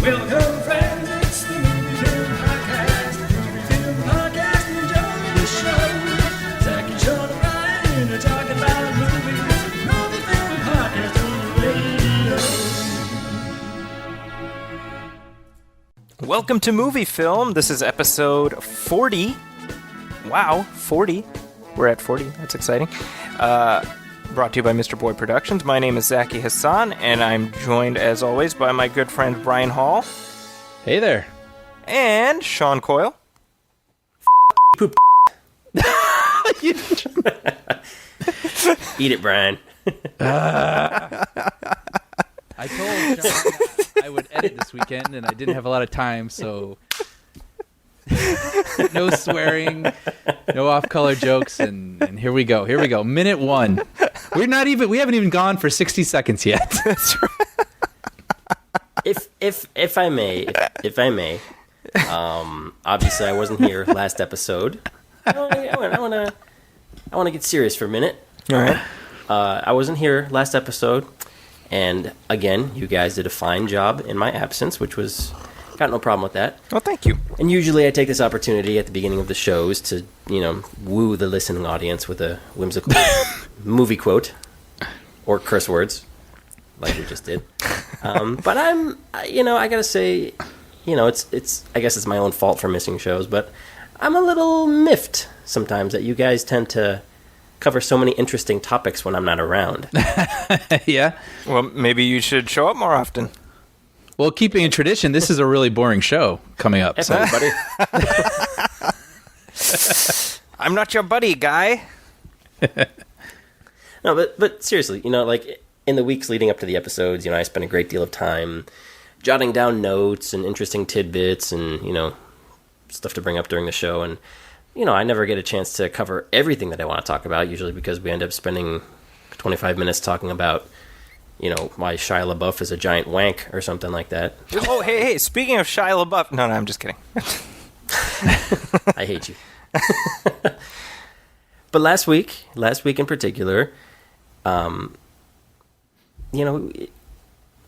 Welcome, friends, it's the MovieFilm Podcast. MovieFilm Podcast, enjoy the show. Zach and Sean and Ryan are talking about movies. MovieFilm Podcast on the radio. Welcome to MovieFilm. This is episode 40. Wow, 40. We're at 40. That's exciting. Brought to you by Mr. Boy Productions. My name is Zaki Hassan, and I'm joined, as always, by my good friend Brian Hall. Hey there. And Sean Coyle. Poop. Eat it, Brian. I told Sean I would edit this weekend, and I didn't have a lot of time, so no swearing, no off-color jokes, and here we go. Here we go. Minute one. We haven't even gone for 60 seconds yet. That's right. If I may, obviously I wasn't here last episode. I want to get serious for a minute. All right. I wasn't here last episode, and again, you guys did a fine job in my absence, which was got no problem with that. Well, thank you. And usually I take this opportunity at the beginning of the shows to, woo the listening audience with a whimsical movie quote or curse words, like we just did. But I gotta say, it's I guess it's my own fault for missing shows, but I'm a little miffed sometimes that you guys tend to cover so many interesting topics when I'm not around. Yeah. Well, maybe you should show up more often. Well, keeping a tradition, this is a really boring show coming up. Hey, buddy. I'm not your buddy, guy. No, but seriously, like in the weeks leading up to the episodes, I spent a great deal of time jotting down notes and interesting tidbits and, stuff to bring up during the show. And, I never get a chance to cover everything that I want to talk about, usually because we end up spending 25 minutes talking about, why Shia LaBeouf is a giant wank or something like that. Oh, hey, speaking of Shia LaBeouf. No, I'm just kidding. I hate you. But last week in particular, I'm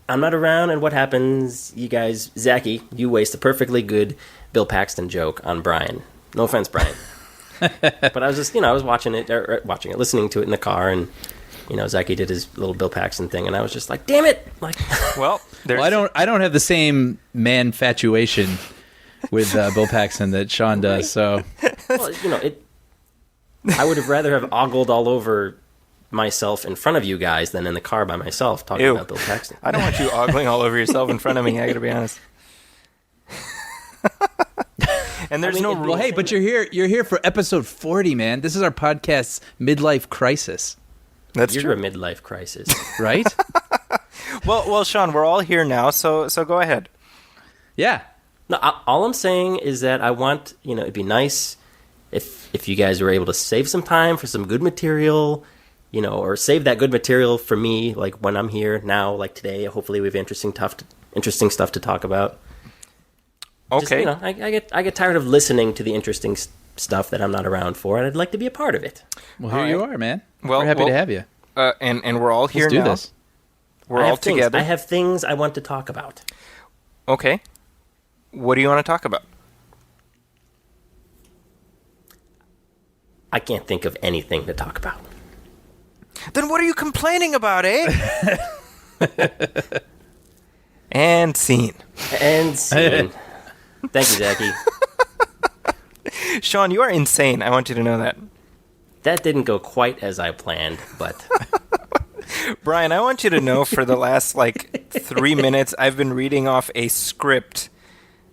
not around, and what happens? You guys, Zachy, you waste a perfectly good Bill Paxton joke on Brian. No offense, Brian. But I was just, I was listening to it in the car, and Zachy did his little Bill Paxton thing, and I was just like, damn it! Like, well, I don't have the same man-fatuation with Bill Paxton that Sean does. So, well, I would have rather have ogled all over myself in front of you guys than in the car by myself talking about Bill Paxton. I don't want you ogling all over yourself in front of me. I got to be honest. And there's no rule. Well, hey, but you're here. You're here for episode 40, man. This is our podcast's midlife crisis. That's You're true. a midlife crisis, right? Well, Sean, we're all here now, so go ahead. Yeah. No, all I'm saying is that I want, it'd be nice if you guys were able to save some time for some good material, or save that good material for me, like when I'm here now, like today. Hopefully, we have interesting stuff to talk about. Okay. Just, I get tired of listening to the interesting stuff that I'm not around for, and I'd like to be a part of it. Well, here you are, man. Well, we're happy to have you. And we're all here Let's do now. this. We're all together. I have things I want to talk about. Okay. What do you want to talk about? I can't think of anything to talk about. Then what are you complaining about, eh? And scene. And scene. Thank you, Zachy. Sean, you are insane. I want you to know that. That didn't go quite as I planned, but... Brian, I want you to know for the last, 3 minutes, I've been reading off a script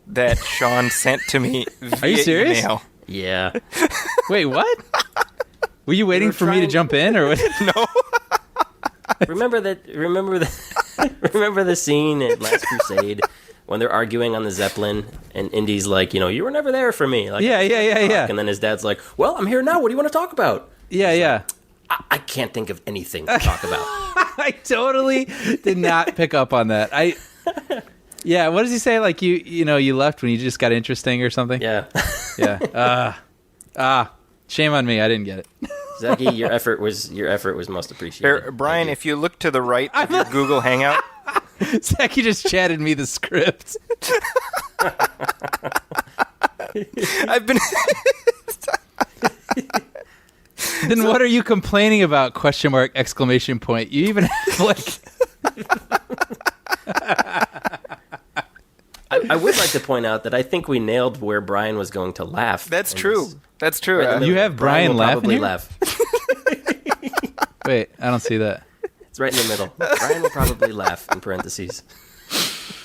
that Sean sent to me via Are you serious? email. Yeah. Wait, what? Were you waiting for me to jump in, or what? No. Remember the scene at Last Crusade when they're arguing on the Zeppelin, and Indy's like, you were never there for me. Like, Yeah. And then his dad's like, well, I'm here now. What do you want to talk about? Yeah. I can't think of anything to talk about. I totally did not pick up on that. Yeah, what does he say? Like you left when you just got interesting or something? Yeah. Yeah. Shame on me. I didn't get it. Zachy, your effort was most appreciated. Brian, if you look to the right of your Google Hangout, Zachy just chatted me the script. I've been. Then what are you complaining about? Question mark! Exclamation point! You even have like. I would like to point out that I think we nailed where Brian was going to laugh. That's in true. this. That's true. Right in the You middle. have Brian will laughing probably here? laugh. Wait, I don't see that. It's right in the middle. Brian will probably laugh in parentheses.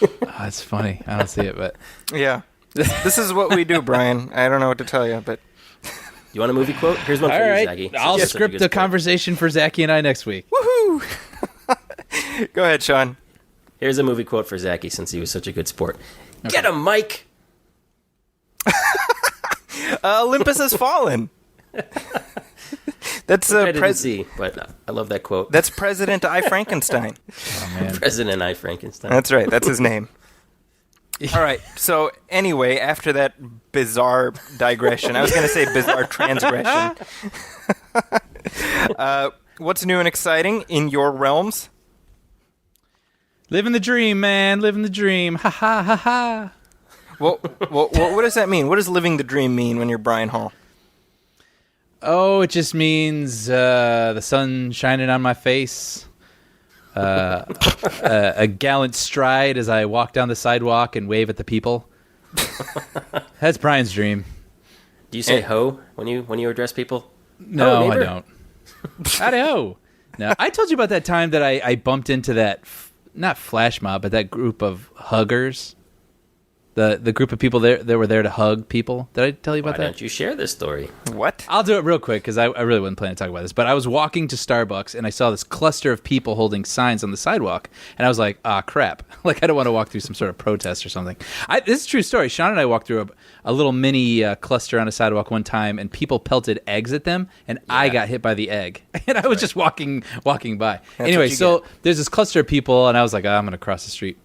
Oh, that's funny. I don't see it, but Yeah. This is what we do, Brian. I don't know what to tell you, but You want a movie quote? Here's one for all you, right. Zaggy. I'll Since you're such a script good the sport. conversation for Zachy and I next week. woohoo! Go ahead, Sean. Here's a movie quote for Zaggy since he was such a good sport. Get him, Mike! Olympus has fallen. That's I didn't pres- see, but I love that quote. That's President I. Frankenstein. Oh man. President I. Frankenstein. That's right. That's his name. All right. So anyway, after that bizarre digression, I was going to say bizarre transgression. What's new and exciting in your realms? Living the dream, man. Living the dream. Ha ha ha ha. Well, what does that mean? What does living the dream mean when you're Brian Hall? Oh, it just means the sun shining on my face. A gallant stride as I walk down the sidewalk and wave at the people. That's Brian's dream. Do you say ho when you address people? No, Oh, I neighbor. don't. Howdy ho. No, I told you about that time that I bumped into that, not flash mob, but that group of huggers. The group of people there that were there to hug people. Did I tell you Why about that? don't you share this story? What? I'll do it real quick because I really wasn't planning to talk about this. But I was walking to Starbucks and I saw this cluster of people holding signs on the sidewalk. And I was like, ah, crap. Like, I don't want to walk through some sort of protest or something. This is a true story. Sean and I walked through a little mini cluster on a sidewalk one time and people pelted eggs at them. And I got hit by the egg. And I was just walking by. Anyway, what you so there's this cluster of people and I was like, I'm going to cross the street.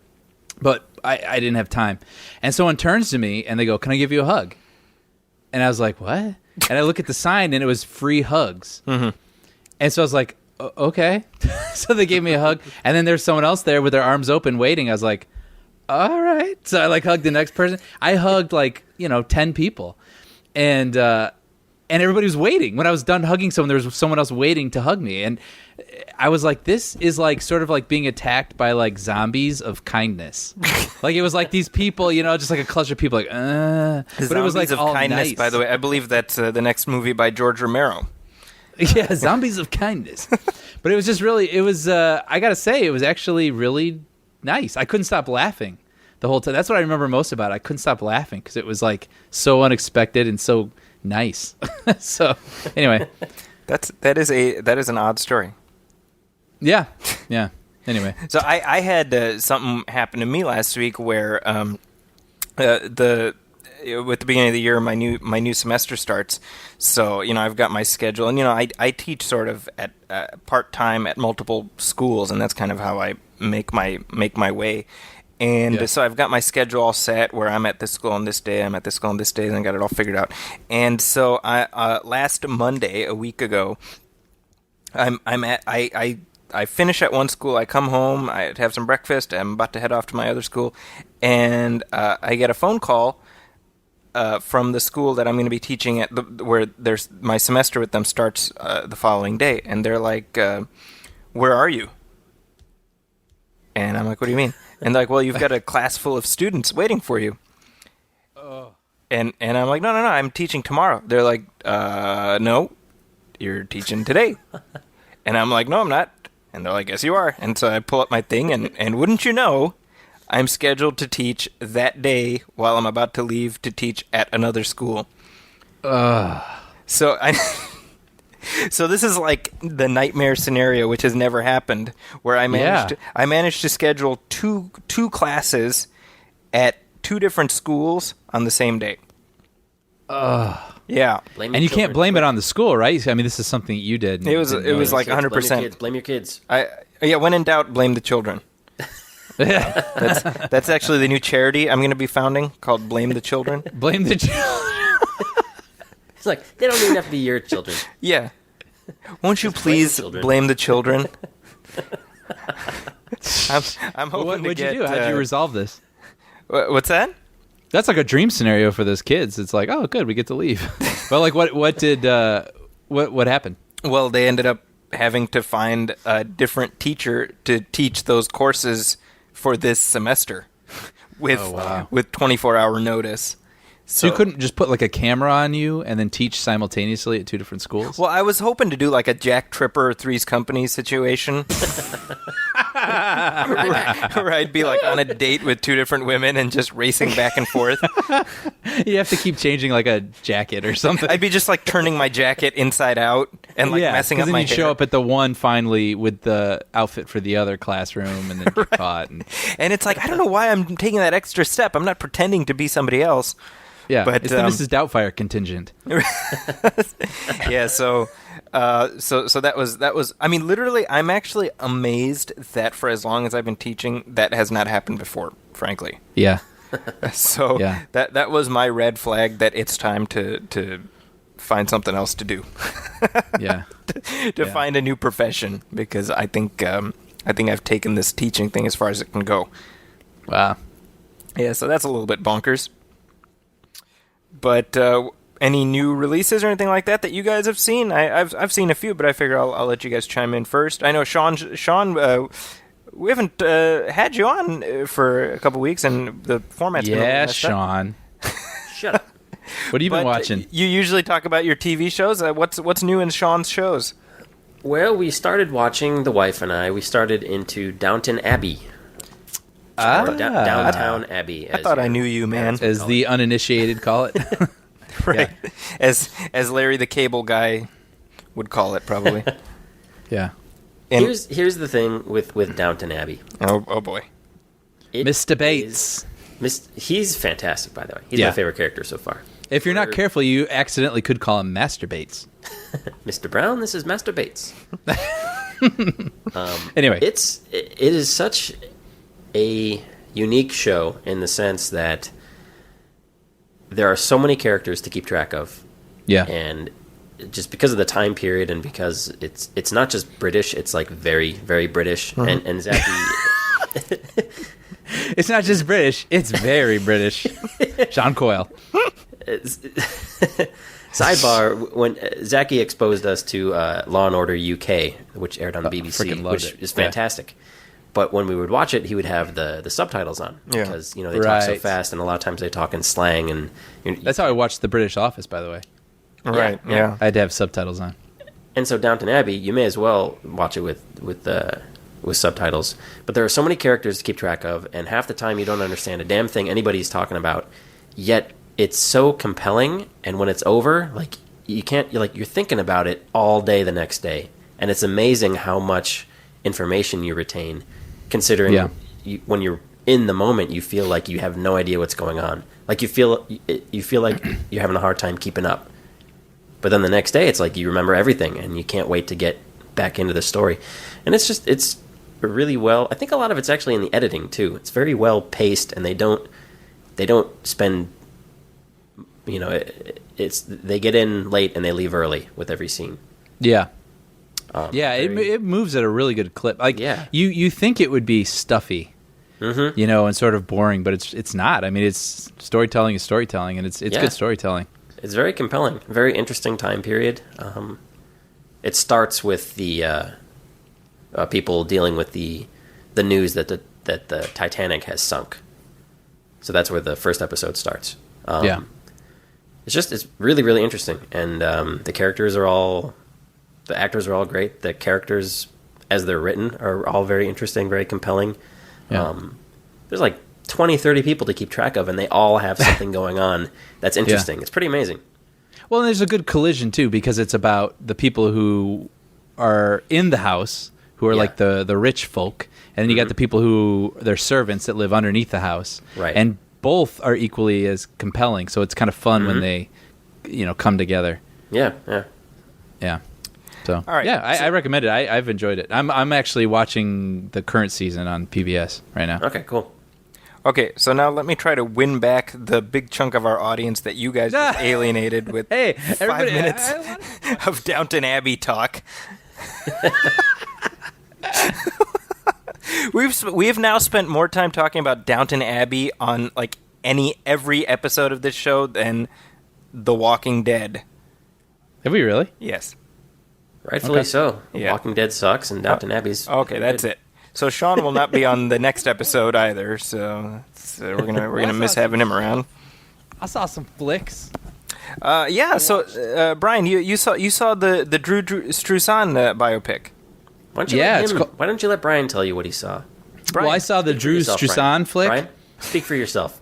But I didn't have time. And someone turns to me and they go, can I give you a hug? And I was like, what? And I look at the sign and it was free hugs. Mm-hmm. And so I was like, okay. So they gave me a hug. And then there's someone else there with their arms open waiting. I was like, all right. So I hugged the next person. I hugged 10 people. And everybody was waiting. When I was done hugging someone, there was someone else waiting to hug me. And I was like, this is sort of like being attacked by zombies of kindness. It was like these people, just like a cluster of people but it was like of all kindness, nice. by the way. I believe that's the next movie by George Romero. Yeah, zombies of kindness. But it was just really, I gotta say, it was actually really nice. I couldn't stop laughing the whole time. That's what I remember most about it. I couldn't stop laughing because it was so unexpected and so nice. So anyway, That is an odd story. yeah. Anyway, So I had something happen to me last week where with the beginning of the year my new semester starts. So I've got my schedule, and I teach sort of at part time at multiple schools, and that's kind of how I make my way. And so I've got my schedule all set where I'm at this school on this day, I'm at this school on this day, and I got it all figured out. And so I last Monday, a week ago, I finish at one school, I come home, I have some breakfast, I'm about to head off to my other school, and I get a phone call from the school that I'm going to be teaching at, where there's my semester with them starts the following day, and they're like, "Where are you?" And I'm like, "What do you mean?" And they're like, "Well, you've got a class full of students waiting for you." And I'm like, "No, I'm teaching tomorrow." They're like, "No, you're teaching today." And I'm like, "No, I'm not." And they're like, "Yes, you are." And so I pull up my thing, and wouldn't you know, I'm scheduled to teach that day while I'm about to leave to teach at another school. So this is like the nightmare scenario, which has never happened, where I managed to schedule two classes at two different schools on the same day. Yeah. Blame and your you can't children. blame it on the school, right? I mean, this is something you did. It was like 100%. Blame your kids. When in doubt, blame the children. That's actually the new charity I'm going to be founding, called Blame the Children. Blame the children. It's like, they don't even have to be your children. Yeah. Won't you Just please children. blame the children? I'm hoping What to would you get, do? How did you resolve this? What's that? That's like a dream scenario for those kids. It's like, oh, good, we get to leave. But like, what happened? Well, they ended up having to find a different teacher to teach those courses for this semester with 24-hour notice. So you couldn't just put like a camera on you and then teach simultaneously at two different schools? Well, I was hoping to do like a Jack Tripper Three's Company situation. Where I'd be like on a date with two different women and just racing back and forth. You have to keep changing like a jacket or something. I'd be just like turning my jacket inside out and like messing up then my you'd hair. show up at the one finally with the outfit for the other classroom and then get caught. And it's like, I don't know why I'm taking that extra step. I'm not pretending to be somebody else. Yeah, but it's the Mrs. Doubtfire contingent. Yeah, so that was. I mean, literally, I'm actually amazed that for as long as I've been teaching, that has not happened before. Frankly, yeah. So that was my red flag that it's time to find something else to do. to find a new profession, because I think I've taken this teaching thing as far as it can go. Wow. Yeah, so that's a little bit bonkers. But any new releases or anything like that you guys have seen? I've seen a few, but I figure I'll let you guys chime in first. I know Sean, we haven't had you on for a couple weeks, and the format's been a little messed up. Sean. Shut up. What have you been watching? You usually talk about your TV shows. What's new in Sean's shows? Well, we started watching, the wife and I, we started into Downton Abbey. Downtown Abbey. I thought I knew you, man. As the uninitiated call it. Right. Yeah. As Larry the Cable Guy would call it, probably. Yeah. And here's the thing with Downton Abbey. Oh boy. Mr. Bates. He's fantastic, by the way. He's my favorite character so far. If you're not careful, you accidentally could call him Master Bates. Mr. Brown, this is Master Bates. Anyway. It is such a unique show in the sense that there are so many characters to keep track of. Yeah. And just because of the time period and because it's not just British, it's like very, very British. Mm-hmm. And Zachy... It's not just British, it's very British. Sean Coyle. Sidebar, when Zachy exposed us to Law & Order UK, which aired on the BBC, which is fantastic. Yeah. But when we would watch it, he would have the subtitles on because they talk so fast, and a lot of times they talk in slang. And that's how I watched The British Office, by the way. Right. Yeah. I had to have subtitles on. And so Downton Abbey, you may as well watch it with subtitles. But there are so many characters to keep track of, and half the time you don't understand a damn thing anybody's talking about. Yet it's so compelling, and when it's over, like you're thinking about it all day the next day, and it's amazing how much information you retain. Considering when you're in the moment, you feel like you have no idea what's going on. Like you feel like you're having a hard time keeping up. But then the next day, it's like you remember everything, and you can't wait to get back into the story. And it's really well. I think a lot of it's actually in the editing too. It's very well paced, and they don't spend. They get in late and they leave early with every scene. Yeah. It moves at a really good clip. Like you think it would be stuffy, and sort of boring, but it's not. I mean, it's storytelling is storytelling, and it's good storytelling. It's very compelling, very interesting time period. It starts with the people dealing with the news that the Titanic has sunk. So that's where the first episode starts. It's really, really interesting, and the characters are all. The actors are all great. The characters, as they're written, are all very interesting, very compelling. Yeah. There's like 20, 30 people to keep track of, and they all have something going on that's interesting. It's pretty amazing. Well, and there's a good collision, too, because it's about the people who are in the house, who are like the rich folk, and then you got the people who, they're servants that live underneath the house. Right. And both are equally as compelling, so it's kind of fun when they, come together. Yeah. So, all right. Yeah, I recommend it. I've enjoyed it. I'm actually watching the current season on PBS right now. Okay, cool. Okay, so now let me try to win back the big chunk of our audience that you guys just alienated with 5 minutes of Downton Abbey talk. We have now spent more time talking about Downton Abbey on like every episode of this show than The Walking Dead. Have we really? Yes. Rightfully so. Yeah. Walking Dead sucks, and Downton Abbey's Okay, that's it. So Sean will not be on the next episode either. So we're gonna miss having him around. I saw some flicks. Yeah. So Brian, you saw the Drew Struzan biopic. Why don't you let him, why don't you let Brian tell you what he saw? Brian, Well, I saw the Drew Struzan flick. Brian, speak for yourself.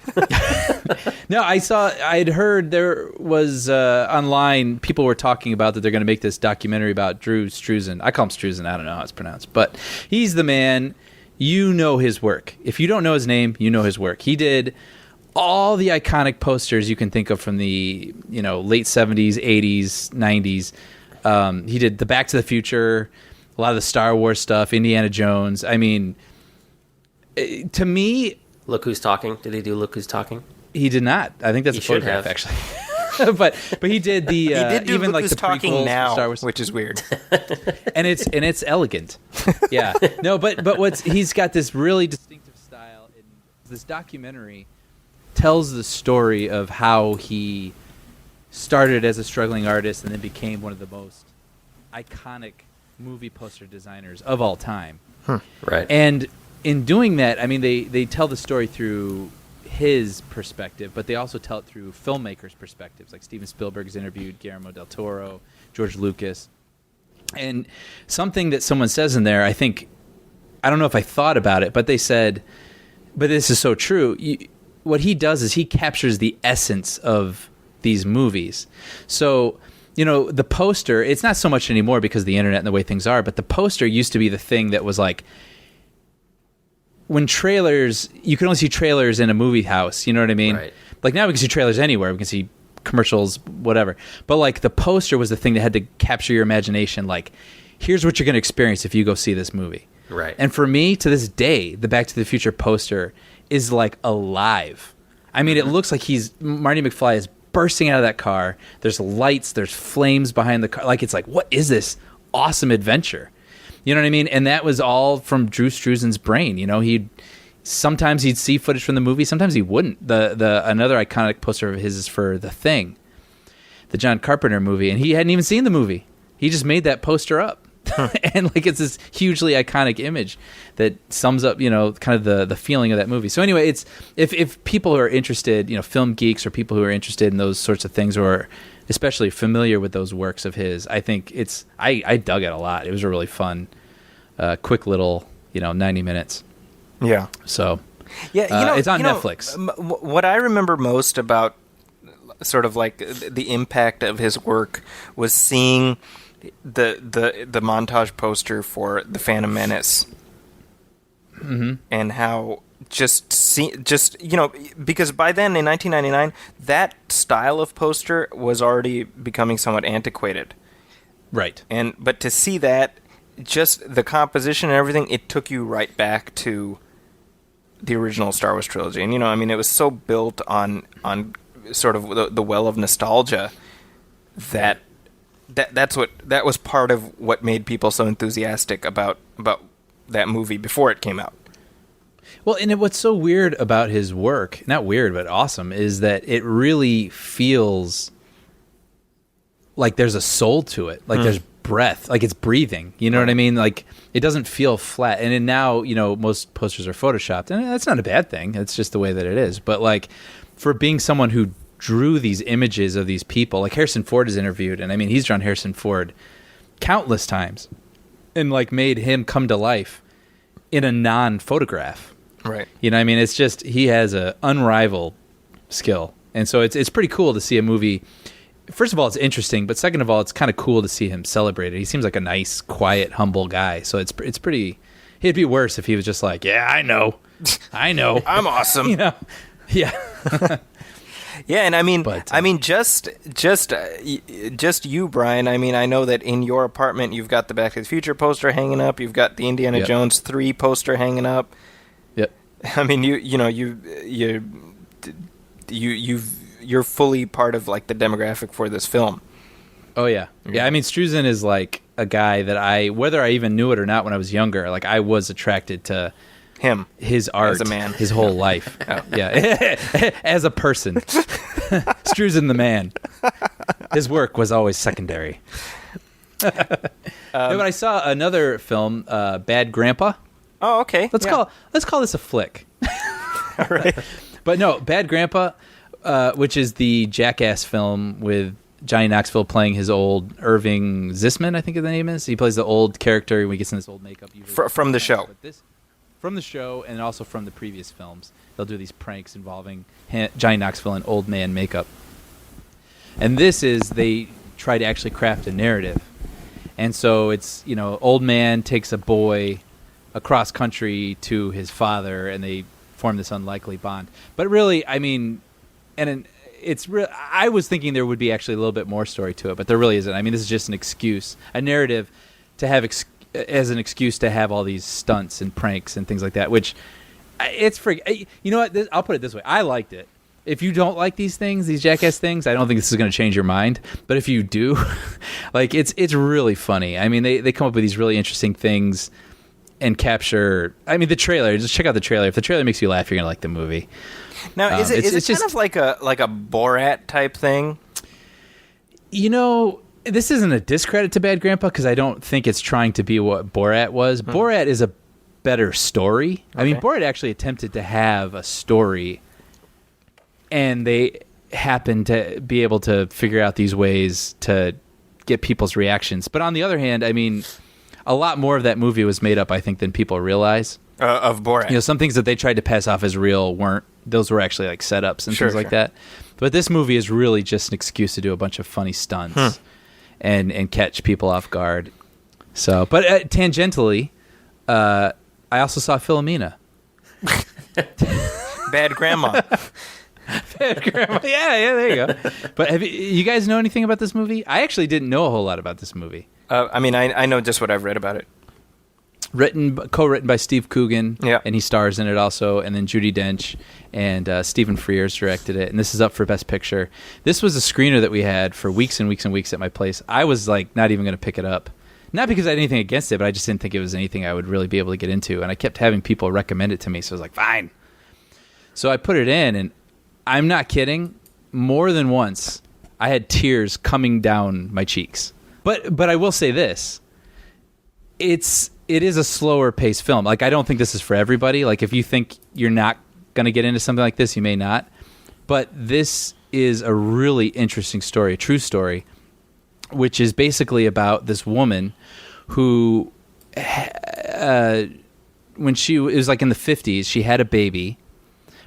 No, I'd heard there was online, people were talking about that they're going to make this documentary about Drew Struzan. I call him Struzan. I don't know how it's pronounced. But he's the man. You know his work. If you don't know his name, you know his work. He did all the iconic posters you can think of from the late 70s, 80s, 90s. He did the Back to the Future, a lot of the Star Wars stuff, Indiana Jones. I mean, to me... Look Who's Talking. Did he do Look Who's Talking? He did not. I think that's a photograph, actually. but he did the he did do even Look like Who's the Talking prequels now, Star Wars, which is weird. and it's elegant. Yeah, no, but he's got this really distinctive style. And this documentary tells the story of how he started as a struggling artist and then became one of the most iconic movie poster designers of all time. Right. And in doing that, I mean, they tell the story through his perspective, but they also tell it through filmmakers' perspectives. Like Steven Spielberg's interviewed Guillermo del Toro, George Lucas. And something that someone says in there, I don't know if I thought about it, but they said, but this is so true. What he does is he captures the essence of these movies. So, the poster, it's not so much anymore because of the internet and the way things are, but the poster used to be the thing that was like, when trailers, you can only see trailers in a movie house, you know what I mean? Right. Like now we can see trailers anywhere. We can see commercials, whatever. But like the poster was the thing that had to capture your imagination. Like, here's what you're going to experience if you go see this movie. Right. And for me, to this day, the Back to the Future poster is like alive. I mean, it looks like Marty McFly is bursting out of that car. There's lights, there's flames behind the car. Like, it's like, what is this awesome adventure? You know what I mean? And that was all from Drew Struzan's brain. Sometimes he'd see footage from the movie, sometimes he wouldn't. The another iconic poster of his is for The Thing, the John Carpenter movie, and he hadn't even seen the movie. He just made that poster up. And like it's this hugely iconic image that sums up, kind of the feeling of that movie. So anyway, it's if people are interested, film geeks or people who are interested in those sorts of things or especially familiar with those works of his, I think I dug it a lot. It was a really fun, quick little, 90 minutes. Yeah. So, yeah, it's on Netflix. What I remember most about sort of like the impact of his work was seeing the montage poster for The Phantom Menace. Mm-hmm. And how because by then in 1999 that style of poster was already becoming somewhat antiquated, right? But to see that, just the composition and everything, it took you right back to the original Star Wars trilogy. And it was so built on sort of the well of nostalgia that was part of what made people so enthusiastic about that movie before it came out. Well, and what's so weird about his work, not weird, but awesome, is that it really feels like there's a soul to it. Like there's breath, like it's breathing. You know what I mean? Like it doesn't feel flat. And then now, most posters are photoshopped, and that's not a bad thing. It's just the way that it is. But like for being someone who drew these images of these people, like Harrison Ford is interviewed, and I mean, he's drawn Harrison Ford countless times and like made him come to life in a non-photograph. Right. I mean, it's just he has a unrivaled skill, and so it's pretty cool to see a movie. First of all, it's interesting, but second of all, it's kind of cool to see him celebrated. He seems like a nice, quiet, humble guy. So it's pretty. It'd be worse if he was just like, "Yeah, I know, I'm awesome." Yeah. Yeah, and I mean, But, just you, Brian. I mean, I know that in your apartment you've got the Back to the Future poster hanging up. You've got the Indiana Jones 3 poster hanging up. Yep. I mean, you're fully part of like the demographic for this film. Oh yeah. I mean, Struzan is like a guy that whether I even knew it or not when I was younger, like I was attracted to Him. his art, As a man. his whole life. Yeah, as a person, Struzan the man. His work was always secondary. No, but I saw another film, Bad Grandpa. Oh, okay. Let's call this a flick. All right. But no, Bad Grandpa, which is the Jackass film with Johnny Knoxville playing his old Irving Zisman, I think the name is. He plays the old character when he gets in this old makeup. From the show. From the show and also from the previous films. They'll do these pranks involving Johnny Knoxville in old man makeup. And this is, they try to actually craft a narrative. And so it's, old man takes a boy across country to his father, and they form this unlikely bond. But really, I mean, it's real. I was thinking there would be actually a little bit more story to it, but there really isn't. I mean, this is just an excuse, a narrative to have as an excuse to have all these stunts and pranks and things like that. Which it's you know what? I'll put it this way: I liked it. If you don't like these things, these Jackass things, I don't think this is going to change your mind. But if you do, like it's really funny. I mean, they come up with these really interesting things and capture. I mean, the trailer. Just check out the trailer. If the trailer makes you laugh, you're going to like the movie. Now, is it it's kind of like a Borat type thing? This isn't a discredit to Bad Grandpa because I don't think it's trying to be what Borat was. Borat is a better story. Okay. I mean, Borat actually attempted to have a story, and they happened to be able to figure out these ways to get people's reactions. But on the other hand, I mean, a lot more of that movie was made up, I think, than people realize. Of Borat. Some things that they tried to pass off as real weren't. Those were actually like setups and things like that. But this movie is really just an excuse to do a bunch of funny stunts and catch people off guard. So, but tangentially, I also saw Philomena. Bad Grandma. Bad Grandma. Yeah, there you go. But you guys know anything about this movie? I actually didn't know a whole lot about this movie. I mean, I know just what I've read about it. Co-written by Steve Coogan, yeah, and he stars in it also, and then Judi Dench and Stephen Frears directed it, and this is up for Best Picture. This was a screener that we had for weeks and weeks and weeks at my place. I was like not even going to pick it up, not because I had anything against it, but I just didn't think it was anything I would really be able to get into, and I kept having people recommend it to me, so I was like, fine. So I put it in, and I'm not kidding, more than once I had tears coming down my cheeks. But I will say this, it is a slower paced film. Like, I don't think this is for everybody. Like, if you think you're not going to get into something like this, you may not. But this is a really interesting story, a true story, which is basically about this woman who, when it was like in the 50s, she had a baby,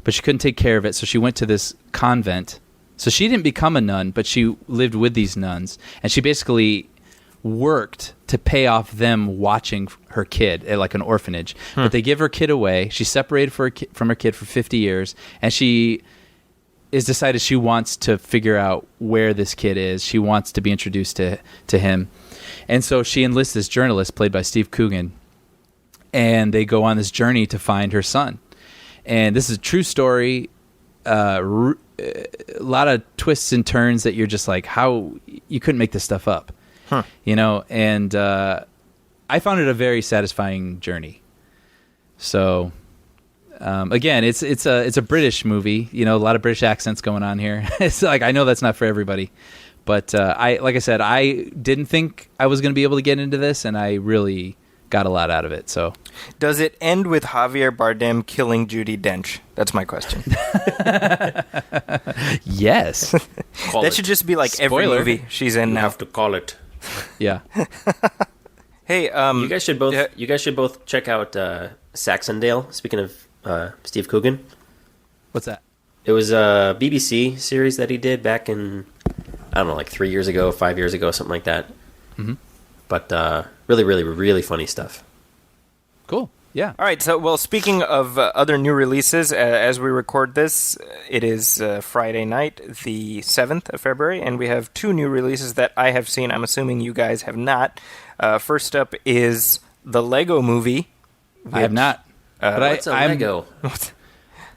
but she couldn't take care of it. So she went to this convent. So she didn't become a nun, but she lived with these nuns. And she basically worked to pay off them watching her kid at like an orphanage. But they give her kid away. She's separated from her kid for 50 years, and she is decided she wants to figure out where this kid is. She wants to be introduced to him. And so she enlists this journalist played by Steve Coogan, and they go on this journey to find her son. And this is a true story. A lot of twists and turns that you're just like, how you couldn't make this stuff up. And I found it a very satisfying journey. So, again, it's a British movie. A lot of British accents going on here. It's like, I know that's not for everybody, but like I said, I didn't think I was going to be able to get into this, and I really got a lot out of it. So, does it end with Javier Bardem killing Judi Dench? That's my question. Yes, that should just be like Spoiler. Every movie she's in now. You have to call it. Yeah. Hey, you guys should both check out Saxondale. Speaking of Steve Coogan, What's that? it was a BBC series that he did back in, I don't know, like 3 years ago, 5 years ago, something like that. Mm-hmm. But really, really, really funny stuff. Cool. Yeah. All right. So, well, speaking of other new releases, as we record this, it is Friday night, the 7th of February, and we have two new releases that I have seen. I'm assuming you guys have not. First up is the Lego Movie. I have not. But What's a Lego?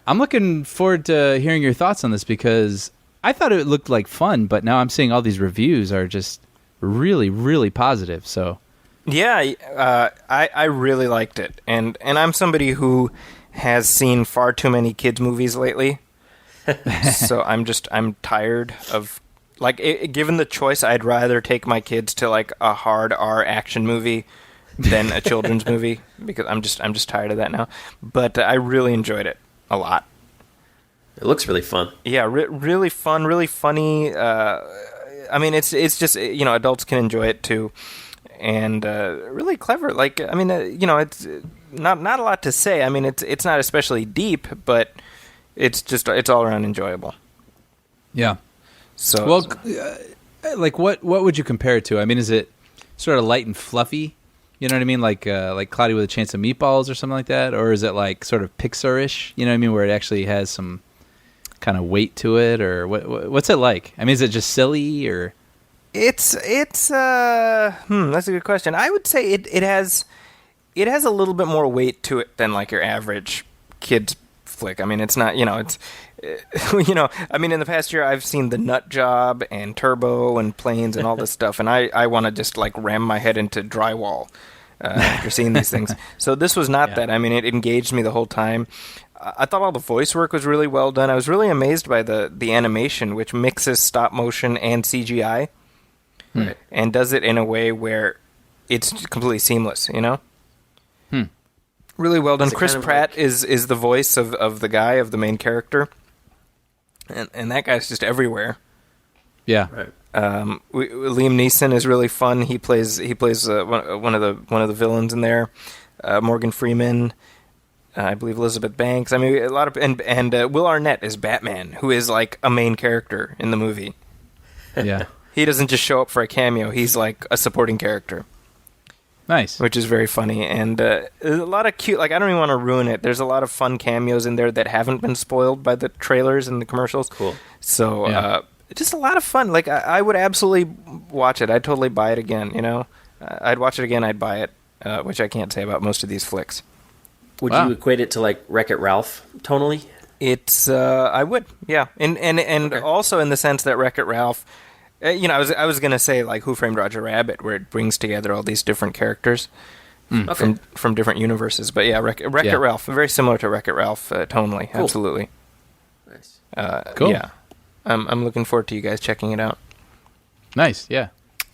I'm looking forward to hearing your thoughts on this because I thought it looked like fun, but now I'm seeing all these reviews are just really, really positive. So Yeah, I really liked it, and I'm somebody who has seen far too many kids movies lately. So I'm tired of given the choice, I'd rather take my kids to like a hard R action movie than a children's movie, because I'm just tired of that now. But I really enjoyed it a lot. It looks really fun. Yeah, really fun, really funny. I mean, it's just, adults can enjoy it too, and really clever. Like, I mean, it's not a lot to say. I mean, it's not especially deep, but it's all around enjoyable. Yeah. So, well, like what would you compare it to? I mean, is it sort of light and fluffy? You know what I mean? Like Cloudy with a Chance of Meatballs or something like that? Or is it like sort of Pixar-ish? You know what I mean? Where it actually has some kind of weight to it? Or what's it like? I mean, is it just silly or? It's that's a good question. I would say it has a little bit more weight to it than like your average kids flick. I mean, it's not, I mean, in the past year I've seen The Nut Job and Turbo and Planes and all this stuff, and I want to just like ram my head into drywall after seeing these things. So this was not that. I mean, it engaged me the whole time. I thought all the voice work was really well done. I was really amazed by the animation, which mixes stop motion and CGI, and does it in a way where it's completely seamless, Really well done. Chris Pratt is the voice of the guy, of the main character, and that guy's just everywhere. Yeah. Right. Liam Neeson is really fun. He plays one of the villains in there. Morgan Freeman, I believe Elizabeth Banks. I mean, a lot of and Will Arnett is Batman, who is like a main character in the movie. Yeah. He doesn't just show up for a cameo. He's like a supporting character. Nice. Which is very funny, and a lot of cute, like, I don't even want to ruin it. There's a lot of fun cameos in there that haven't been spoiled by the trailers and the commercials. Cool. So, just a lot of fun. Like, I would absolutely watch it. I'd totally buy it again, I'd watch it again, I'd buy it, which I can't say about most of these flicks. Would you equate it to, like, Wreck-It Ralph, tonally? It's, I would, yeah. And okay. Also in the sense that Wreck-It Ralph... I was gonna say like Who Framed Roger Rabbit, where it brings together all these different characters from different universes. But yeah, Wreck-It Ralph, very similar to Wreck-It Ralph tonally, cool. Absolutely. Nice. Cool. Yeah, I'm looking forward to you guys checking it out. Nice. Yeah.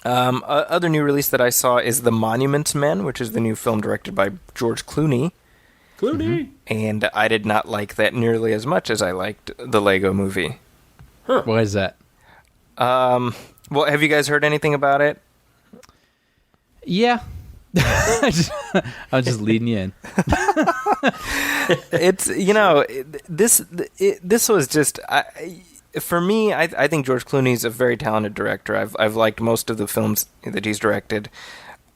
Other new release that I saw is The Monuments Men, which is the new film directed by George Clooney. And I did not like that nearly as much as I liked the Lego Movie. Huh. Why is that? Well, have you guys heard anything about it? Yeah. I'm just leading you in. It's, this was just, for me, I think George Clooney's a very talented director. I've liked most of the films that he's directed.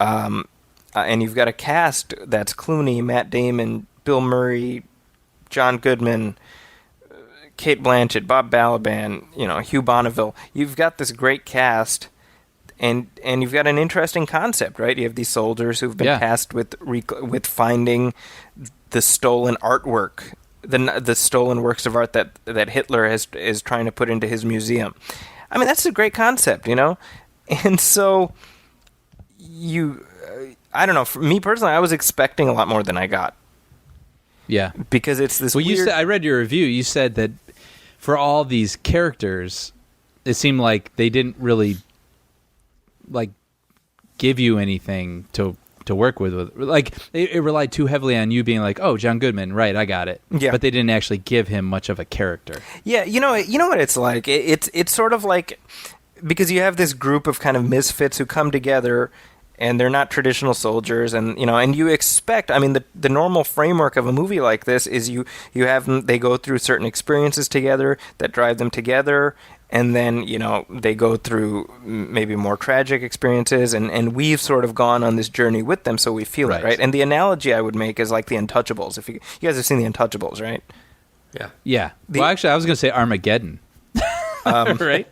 And you've got a cast that's Clooney, Matt Damon, Bill Murray, John Goodman, Kate Blanchett, Bob Balaban, Hugh Bonneville. You've got this great cast, and you've got an interesting concept, right? You have these soldiers who've been tasked with finding the stolen artwork, the stolen works of art that Hitler is trying to put into his museum. I mean, that's a great concept, And so I don't know. For me personally, I was expecting a lot more than I got. Yeah, because it's this. Well, weird... I read your review. You said that for all these characters, it seemed like they didn't really like give you anything to work with. Like it relied too heavily on you being like, "Oh, John Goodman, right? I got it." Yeah, but they didn't actually give him much of a character. Yeah, you know what it's like. It's sort of like, because you have this group of kind of misfits who come together. And they're not traditional soldiers, and and you expect. I mean, the normal framework of a movie like this is you have them. They go through certain experiences together that drive them together, and then they go through maybe more tragic experiences, and we've sort of gone on this journey with them, so we feel it, right? And the analogy I would make is like the Untouchables. If you guys have seen the Untouchables, right? Yeah. Well, actually, I was going to say Armageddon. Right?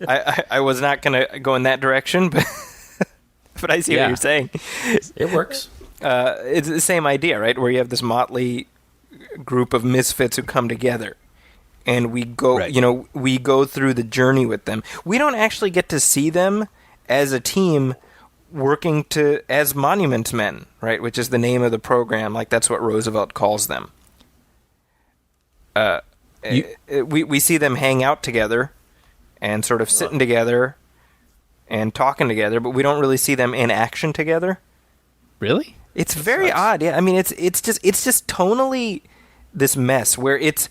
I was not going to go in that direction, but. But I see what you're saying. It works. It's the same idea, right? Where you have this motley group of misfits who come together, and we go, we go through the journey with them. We don't actually get to see them as a team working as monument men, right? Which is the name of the program. Like, that's what Roosevelt calls them. We see them hang out together and sort of sitting together and talking together, but we don't really see them in action together. Really? It's very odd. Yeah, I mean, it's just tonally this mess where it's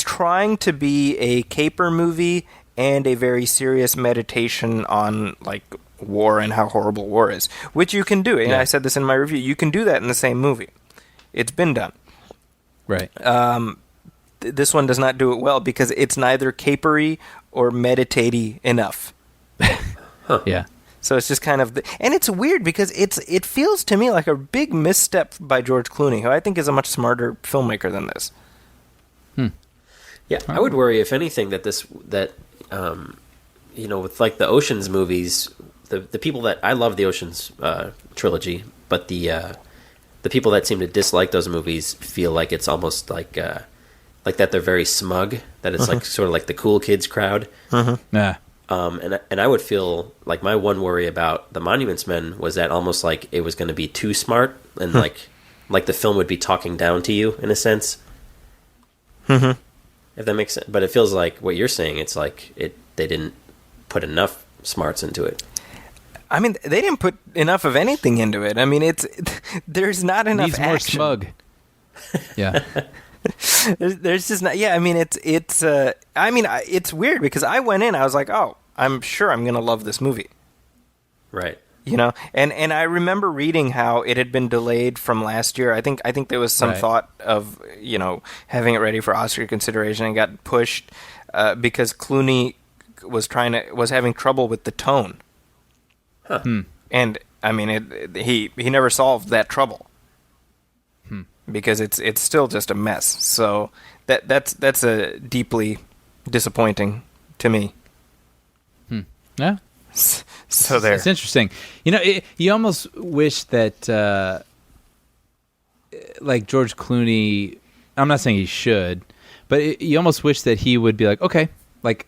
trying to be a caper movie and a very serious meditation on like war and how horrible war is, which you can do. And I said this in my review. You can do that in the same movie. It's been done. Right. This one does not do it well because it's neither capery or meditatey enough. Yeah. So it's just kind of... and it's weird because it feels to me like a big misstep by George Clooney, who I think is a much smarter filmmaker than this. Yeah, I would worry, if anything, that with like the Ocean's movies, the people that... I love the Ocean's trilogy, but the people that seem to dislike those movies feel like it's almost like that they're very smug, that it's like sort of like the cool kids crowd. Yeah. And I would feel like my one worry about the Monuments Men was that almost like it was going to be too smart and like the film would be talking down to you in a sense. If that makes sense. But it feels like what you're saying, it's like they didn't put enough smarts into it. I mean, they didn't put enough of anything into it. I mean, there's not enough Needs more action. smug. Yeah. There's just not. Yeah, I mean, it's weird because I went in, I was like, oh, I'm sure I'm gonna love this movie. Right. You know, and I remember reading how it had been delayed from last year. I think there was some thought of having it ready for Oscar consideration and got pushed because Clooney was having trouble with the tone. And I mean, he never solved that trouble. Because it's still just a mess. So that's a deeply disappointing to me. Yeah. So there. It's interesting. You almost wish that like George Clooney, I'm not saying he should, but you almost wish that he would be like, okay, like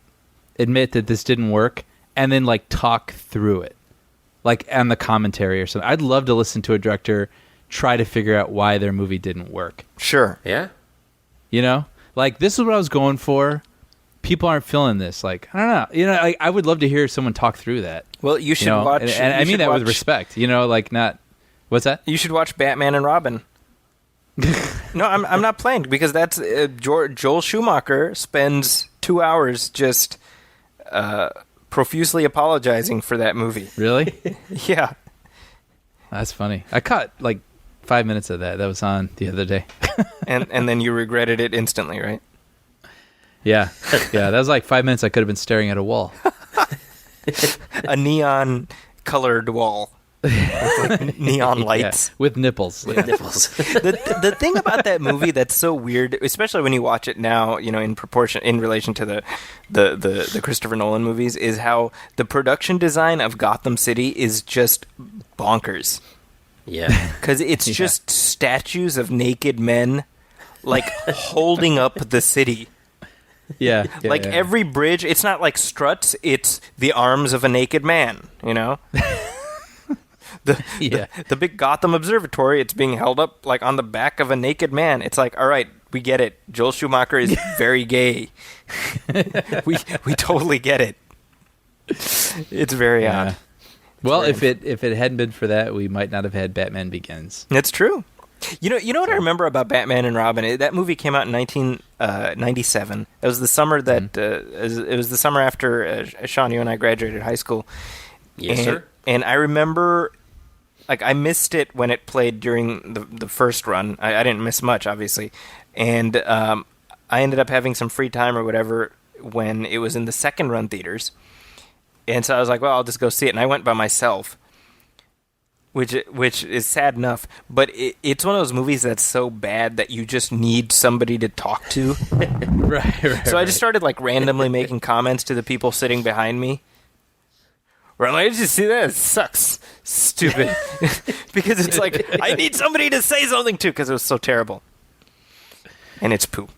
admit that this didn't work and then like talk through it. Like on the commentary or something. I'd love to listen to a director try to figure out why their movie didn't work. Sure. Yeah. Like this is what I was going for. People aren't feeling this. Like, I don't know. I would love to hear someone talk through that. Well, you should watch. And I mean that with respect. Like not. What's that? You should watch Batman and Robin. No, I'm not playing because that's Joel Schumacher spends 2 hours just profusely apologizing for that movie. Really? Yeah. That's funny. I caught like 5 minutes of that. That was on the other day. and then you regretted it instantly, right? Yeah. That was like 5 minutes I could have been staring at a wall. A neon colored wall with like neon lights. Yeah, with nipples. Nipples. The thing about that movie that's so weird, especially when you watch it now, in relation to the Christopher Nolan movies, is how the production design of Gotham City is just bonkers. Yeah. Because it's just statues of naked men, like, holding up the city. Yeah. Like, every bridge, it's not like struts, it's the arms of a naked man, The big Gotham Observatory, it's being held up, like, on the back of a naked man. It's like, all right, we get it. Joel Schumacher is very gay. we totally get it. It's very odd. Well, if it hadn't been for that, we might not have had Batman Begins. That's true. You know what I remember about Batman and Robin? That movie came out in 1997. It was the summer that it was the summer after Sean, you and I graduated high school. Yes, sir. And I remember, like, I missed it when it played during the first run. I didn't miss much, obviously, and I ended up having some free time or whatever when it was in the second run theaters. And so I was like, well, I'll just go see it. And I went by myself, which is sad enough. But it's one of those movies that's so bad that you just need somebody to talk to. Right. So I just started, like, randomly making comments to the people sitting behind me. Where I'm like, did you see that? It sucks. Stupid. Because it's like, I need somebody to say something to because it was so terrible. And it's poo.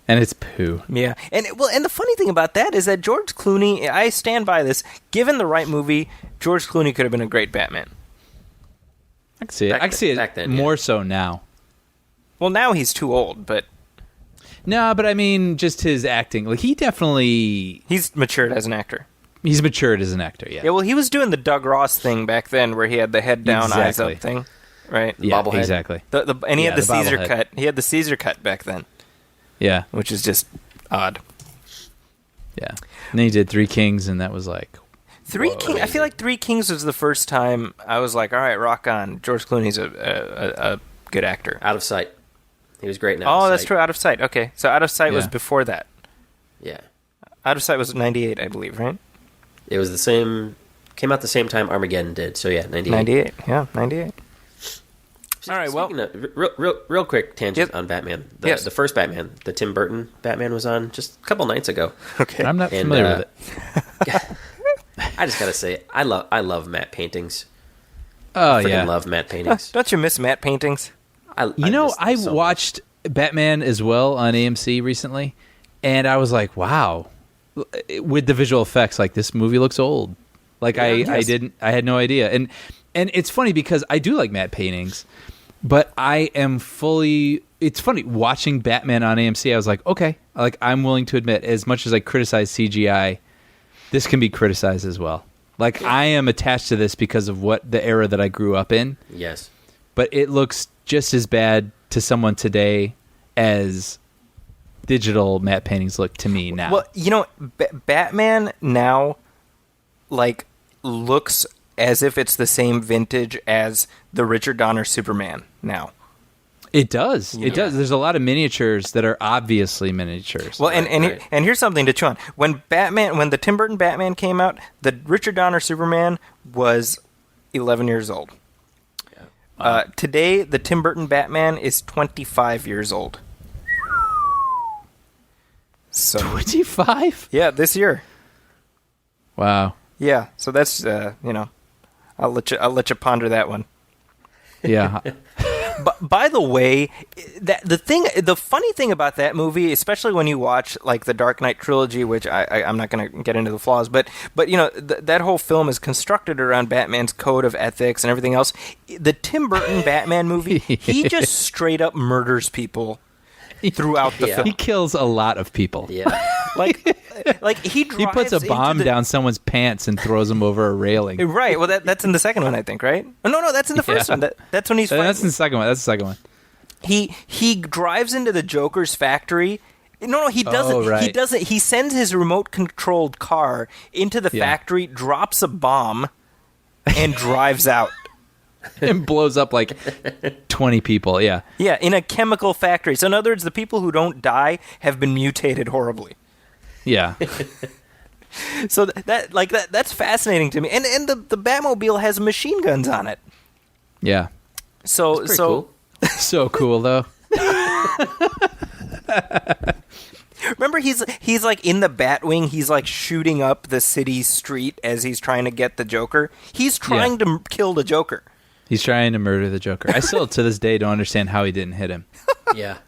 And it's poo. Yeah, and the funny thing about that is that George Clooney, I stand by this. Given the right movie, George Clooney could have been a great Batman. I can see it. I can see it more so now. Well, now he's too old, but no, but I mean, just his acting. Like he's matured as an actor. He's matured as an actor. Yeah. Yeah. Well, he was doing the Doug Ross thing back then, where he had the head down, eyes up thing, right? Yeah, Bobblehead. Exactly. And he had the Caesar bobblehead. cut. He had the Caesar cut back then. Yeah. Which is just odd. Yeah. And then he did Three Kings, and that was like... Three Kings. I feel like Three Kings was the first time I was like, all right, rock on. George Clooney's a good actor. Out of Sight. He was great in Out Oh, of that's Sight. true. Out of Sight. Okay. So Out of Sight was Yeah. before that. Yeah. Out of Sight was 98, I believe, right? It was the same... Came out the same time Armageddon did. So yeah, 98. 98. Yeah, 98. All right, well... Speaking of, real quick tangent on Batman. The first Batman, the Tim Burton Batman, was on just a couple nights ago. Okay. I'm not familiar with it. I just gotta say, I love matte paintings. Oh, I yeah. love matte paintings. Don't you miss matte paintings? I You know, miss them I so much. watched Batman as well on AMC recently, and I was like, wow. With the visual effects, like, this movie looks old. Like, I had no idea. And it's funny because I do like matte paintings, but I am fully... It's funny, watching Batman on AMC, I was like, okay, like, I'm willing to admit, as much as I criticize CGI, this can be criticized as well. Like, I am attached to this because of what the era that I grew up in, Yes. but it looks just as bad to someone today as digital matte paintings look to me now. Well, you know, Batman now, like, looks as if it's the same vintage as the Richard Donner Superman now. It does. Yeah. It does. There's a lot of miniatures that are obviously miniatures. Well, Right. and here's something to chew on. When the Tim Burton Batman came out, the Richard Donner Superman was 11 years old. Today, the Tim Burton Batman is 25 years old. So 25? yeah, this year. Wow. Yeah, so that's I'll let you ponder that one. Yeah. But by the way, the funny thing about that movie, especially when you watch like the Dark Knight trilogy, which I'm not going to get into the flaws, but you know that whole film is constructed around Batman's code of ethics and everything else. The Tim Burton Batman movie, he just straight up murders people throughout the film. He kills a lot of people. Yeah. Like he He puts a drives bomb into down someone's pants and throws them over a railing. Right. Well, that's in the second one, I think. Right? Oh, no, that's in the first Yeah. one. That's when he's fighting. That's in the second one. That's the second one. He drives into the Joker's factory. No, he doesn't. Oh, right. He doesn't. He sends his remote-controlled car into the Yeah. factory, drops a bomb, and drives out. And blows up like 20 people. Yeah. Yeah, in a chemical factory. So in other words, the people who don't die have been mutated horribly. Yeah. So that's fascinating to me. And the Batmobile has machine guns on it. Yeah. So Pretty cool. So cool, though. remember he's like in the Batwing, he's like shooting up the city street as he's trying to get the Joker. He's trying to kill the Joker. He's trying to murder the Joker. I still, to this day, don't understand how he didn't hit him. Yeah.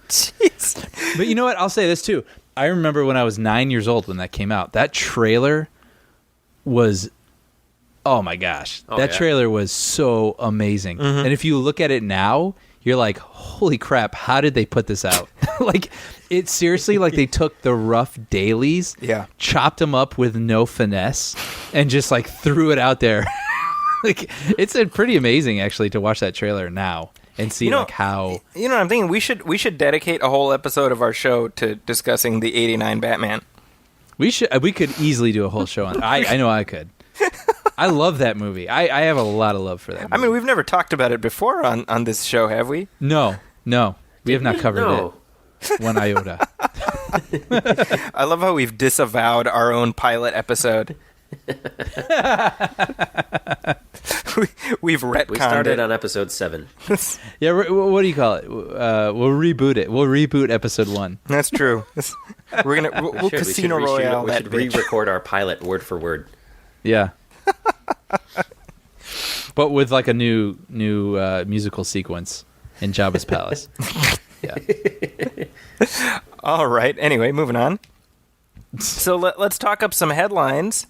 Jeez. But you know what? I'll say this, too. I remember when I was 9 years old when that came out. That trailer was... Oh, my gosh. Oh, that yeah. trailer was so amazing. And if you look at it now, you're like, holy crap, how did they put this out? Like, it's seriously like they took the rough dailies, Yeah. chopped them up with no finesse, and just, like, threw it out there. Like, it's pretty amazing, actually, to watch that trailer now and see, like, how... You know what I'm thinking? We should dedicate a whole episode of our show to discussing the 89 Batman. We could easily do a whole show on it. I know I could. I love that movie. I have a lot of love for that movie. I mean, we've never talked about it before on this show, have we? No. We have not covered No. it. One iota. I love how we've disavowed our own pilot episode. We've retconned We started it. on episode 7. Yeah, what do you call it? We'll reboot it. We'll reboot episode 1. That's true. We'll Should. Casino we should, Royale we that should bitch. re-record our pilot word for word. Yeah. But with like a new musical sequence in Jabba's palace. Yeah. All right. Anyway, moving on. So let's talk up some headlines.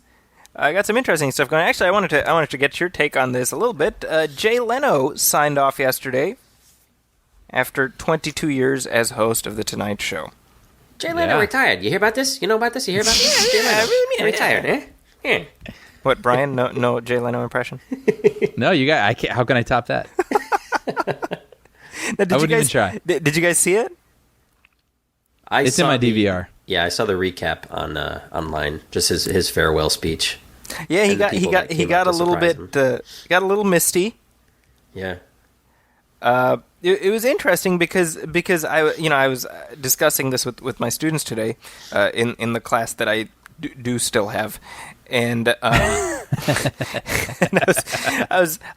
I got some interesting stuff going. Actually, I wanted to get your take on this a little bit. Jay Leno signed off yesterday after 22 years as host of The Tonight Show. Jay Leno retired. You hear about this? You know about this? You hear about this? Jay Leno retired, eh? Yeah. What, Brian? No Jay Leno impression? No, you got. I can't. How can I top that? Now, I wouldn't even try. Did you guys see it? It's in my DVR. Yeah, I saw the recap on online. Just his farewell speech. Yeah, he got a little bit got a little misty. Yeah. It was interesting because I was discussing this with my students today in the class that I do still have, and and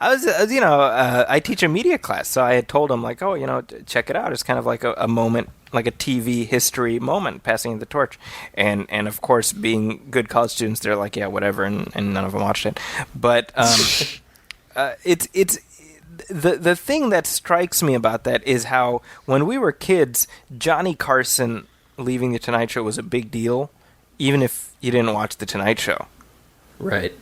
I teach a media class, so I had told them like, oh, check it out. It's kind of like a moment, like a TV history moment, passing the torch, and of course, being good college students, they're like, yeah, whatever, and none of them watched it, but it's. The thing that strikes me about that is how when we were kids, Johnny Carson leaving The Tonight Show was a big deal, even if you didn't watch The Tonight Show. Right.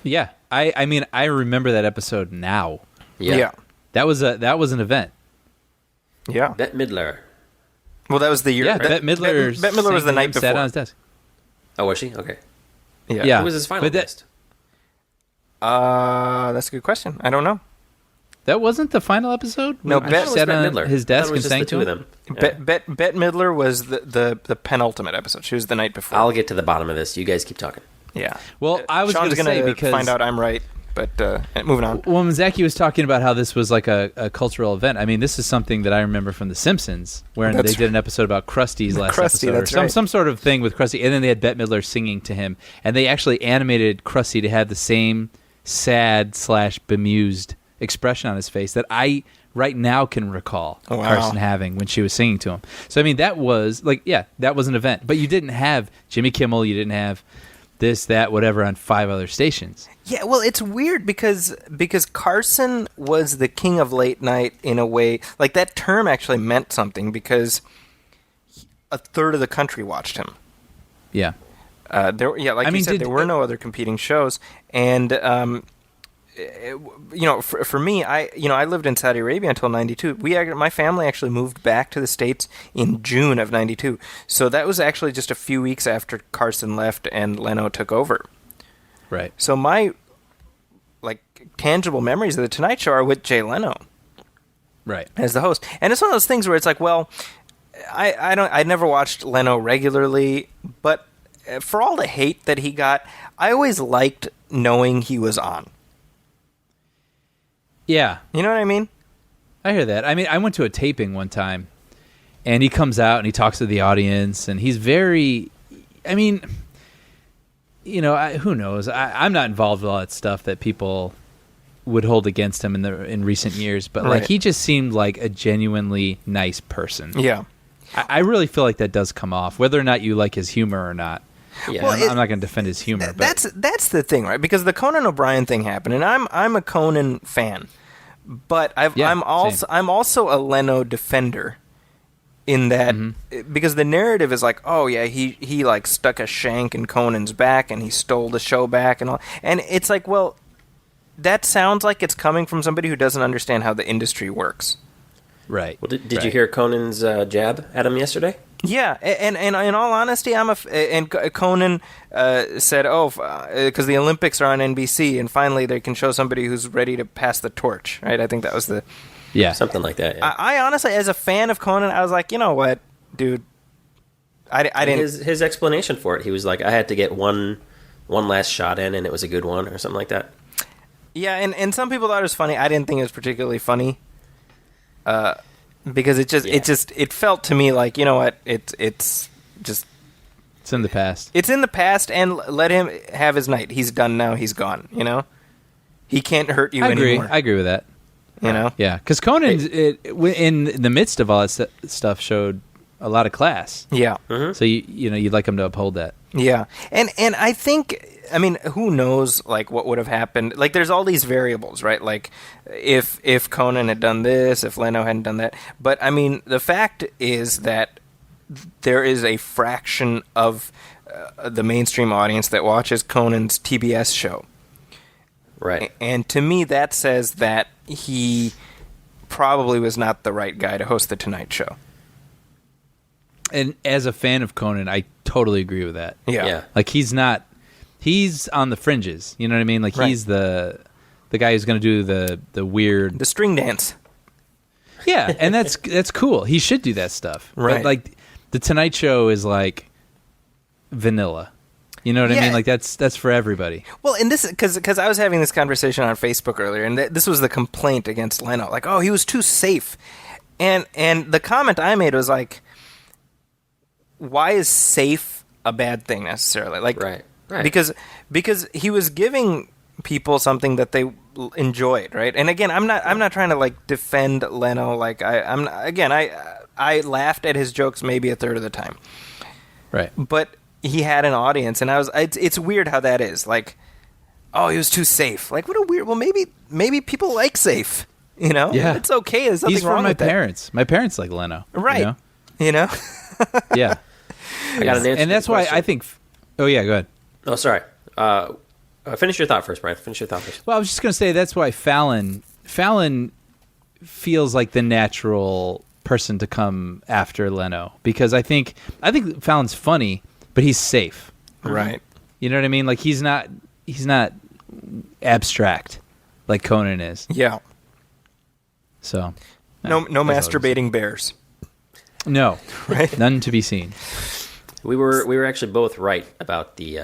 Yeah. I mean, I remember that episode now. Yeah. That was an event. Yeah. Bette Midler. Well, that was the year. Yeah, Bette Midler. Bette Midler was the night before. Sat on his desk. Oh, was she? Okay. Yeah. Who was his finalist? That's a good question. I don't know. That wasn't the final episode? No, Bette sat on his desk and sang to him? Yeah. Bette Midler was the penultimate episode. She was the night before. I'll get to the bottom of this. You guys keep talking. Yeah. Well, I was going to say, because find out I'm right, but moving on. When Zachy was talking about how this was like a cultural event, I mean, this is something that I remember from The Simpsons, where they did an episode about Krusty's last episode. That's or right. some sort of thing with Krusty, and then they had Bette Midler singing to him, and they actually animated Krusty to have the same sad/bemused expression on his face that I right now can recall Carson having when she was singing to him. So I mean, that was that was an event. But you didn't have Jimmy Kimmel, you didn't have this, that, whatever on 5 other stations. Yeah, well, it's weird because Carson was the king of late night in a way. Like, that term actually meant something because a third of the country watched him. Yeah. There were no other competing shows, and for me, I lived in Saudi Arabia until '92. My family actually moved back to the States in June of '92. So that was actually just a few weeks after Carson left and Leno took over. Right. So my tangible memories of the Tonight Show are with Jay Leno, right, as the host. And it's one of those things where it's like, well, I never watched Leno regularly, but for all the hate that he got, I always liked knowing he was on. Yeah. You know what I mean? I hear that. I mean, I went to a taping one time, and he comes out and he talks to the audience, and he's very, I mean, who knows? I'm not involved with all that stuff that people would hold against him in recent years, but right. he just seemed like a genuinely nice person. Yeah. I really feel like that does come off, whether or not you like his humor or not. Yeah. Well, I'm not going to defend his humor. That's the thing, right? Because the Conan O'Brien thing happened, and I'm a Conan fan, but I'm also a Leno defender. In that, because the narrative is like, oh yeah, he like stuck a shank in Conan's back and he stole the show back and all, and it's like, well, that sounds like it's coming from somebody who doesn't understand how the industry works. Right. Well, did you hear Conan's jab at him yesterday? Yeah, and in all honesty, and Conan said, because the Olympics are on NBC, and finally they can show somebody who's ready to pass the torch, right? I think that was something like that. Yeah. I honestly, as a fan of Conan, I was like, you know what, dude, I didn't. His explanation for it, he was like, I had to get one last shot in, and it was a good one, or something like that. Yeah, and some people thought it was funny. I didn't think it was particularly funny. Because it felt to me like, you know what, it's in the past. It's in the past, and let him have his night. He's done now. He's gone. He can't hurt you anymore. I agree with that. Yeah, because Conan, in the midst of all that stuff, showed a lot of class. Yeah. Mm-hmm. So you'd like him to uphold that. Yeah, and I think, I mean, who knows, like, what would have happened? Like, there's all these variables, right? Like, if Conan had done this, if Leno hadn't done that. But, I mean, the fact is that there is a fraction of the mainstream audience that watches Conan's TBS show. Right. And to me, that says that he probably was not the right guy to host The Tonight Show. And as a fan of Conan, I totally agree with that. Yeah. Like, he's on the fringes. You know what I mean? Like, Right. he's the guy who's going to do the weird... The string dance. Yeah, and that's cool. He should do that stuff. Right. But, like, The Tonight Show is, like, vanilla. You know what I Yeah. mean? Like, that's for everybody. Well, and this because I was having this conversation on Facebook earlier, and this was the complaint against Leno, like, oh, he was too safe, and the comment I made was like, why is safe a bad thing necessarily? Like, Right. because he was giving people something that they enjoyed, right? And again, I'm not trying to like defend Leno. Like I laughed at his jokes maybe a third of the time, Right. but he had an audience, and it's weird how that is. Like, oh, he was too safe. Like, what a weird. Well, maybe people like safe. You know, Yeah. it's okay. There's nothing He's wrong from my with that. parents. My parents like Leno. Right. You know? Yeah. I got an answer. And that's why I think... Oh, yeah, go ahead. Oh, sorry. Finish your thought first, Brian. Finish your thought first. Well, I was just going to say that's why Fallon feels like the natural person to come after Leno, because I think Fallon's funny, but he's safe. Right. You know what I mean? Like, he's not abstract like Conan is. Yeah. So No that's all it is. masturbating bears. No, Right. none to be seen. We were actually both right about the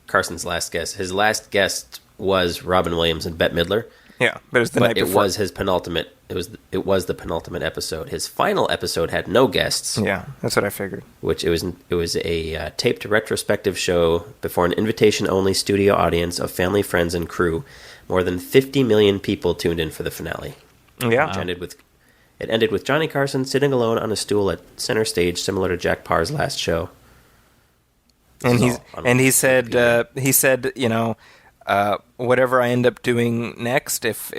Carson's last guest. His last guest was Robin Williams and Bette Midler, Yeah, but it was the but night it before. was his penultimate. It was the penultimate episode. His final episode had no guests, Yeah, that's what I figured. which it was a taped retrospective show before an invitation-only studio audience of family, friends, and crew. More than 50 million people tuned in for the finale. Yeah. It ended with Johnny Carson sitting alone on a stool at center stage, similar to Jack Parr's last show. And This is all on he Wikipedia. said, you know, whatever I end up doing next, if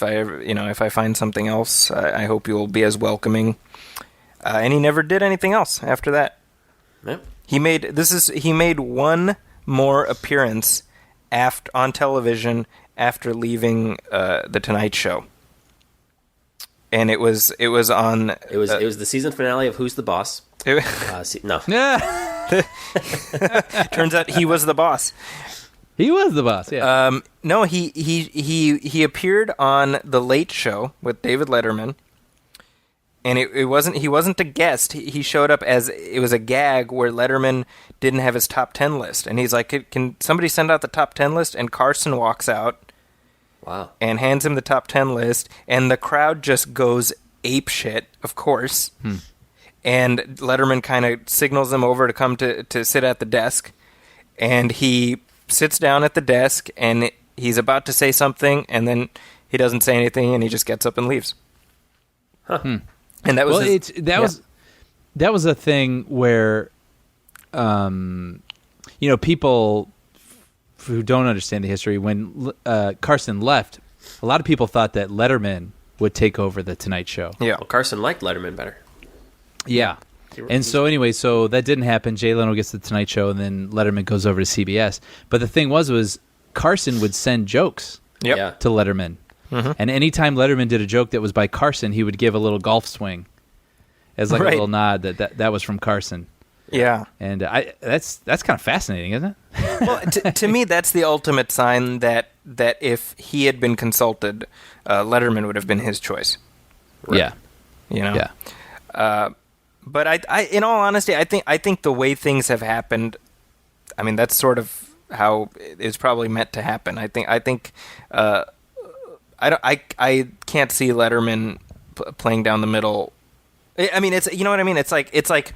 I find something else, I hope you will be as welcoming. And he never did anything else after that. Yep. He made one more appearance on television after leaving the Tonight Show, and it was on. It was the season finale of Who's the Boss? No. Yeah, Turns out he was the boss. he was the boss. Yeah. No, he appeared on the Late Show with David Letterman, and he wasn't a guest. He showed up as it was a gag where Letterman didn't have his top 10 list, and he's like, "Can somebody send out the top 10 list?" And Carson walks out Wow. and hands him the top 10 list, and the crowd just goes apeshit, of course. And Letterman kind of signals him over to come to sit at the desk, and he sits down at the desk, and he's about to say something, and then he doesn't say anything, and he just gets up and leaves. And that was Well, that was a thing where, people who don't understand the history, when Carson left, a lot of people thought that Letterman would take over the Tonight Show. Yeah. Well, Carson liked Letterman better. Yeah. And so anyway, so that didn't happen. Jay Leno gets the Tonight Show, and then Letterman goes over to CBS. But the thing was Carson would send jokes Yep. Yeah. to Letterman. And anytime Letterman did a joke that was by Carson, he would give a little golf swing as like Right. a little nod that was from Carson. Yeah. And that's kind of fascinating, isn't it? Well, to me, that's the ultimate sign that if he had been consulted, Letterman would have been his choice. Yeah. You know. Yeah. But I, in all honesty, I think the way things have happened, I mean, that's sort of how it's probably meant to happen. I think I can't see Letterman playing down the middle. I mean, it's, you know what I mean. It's like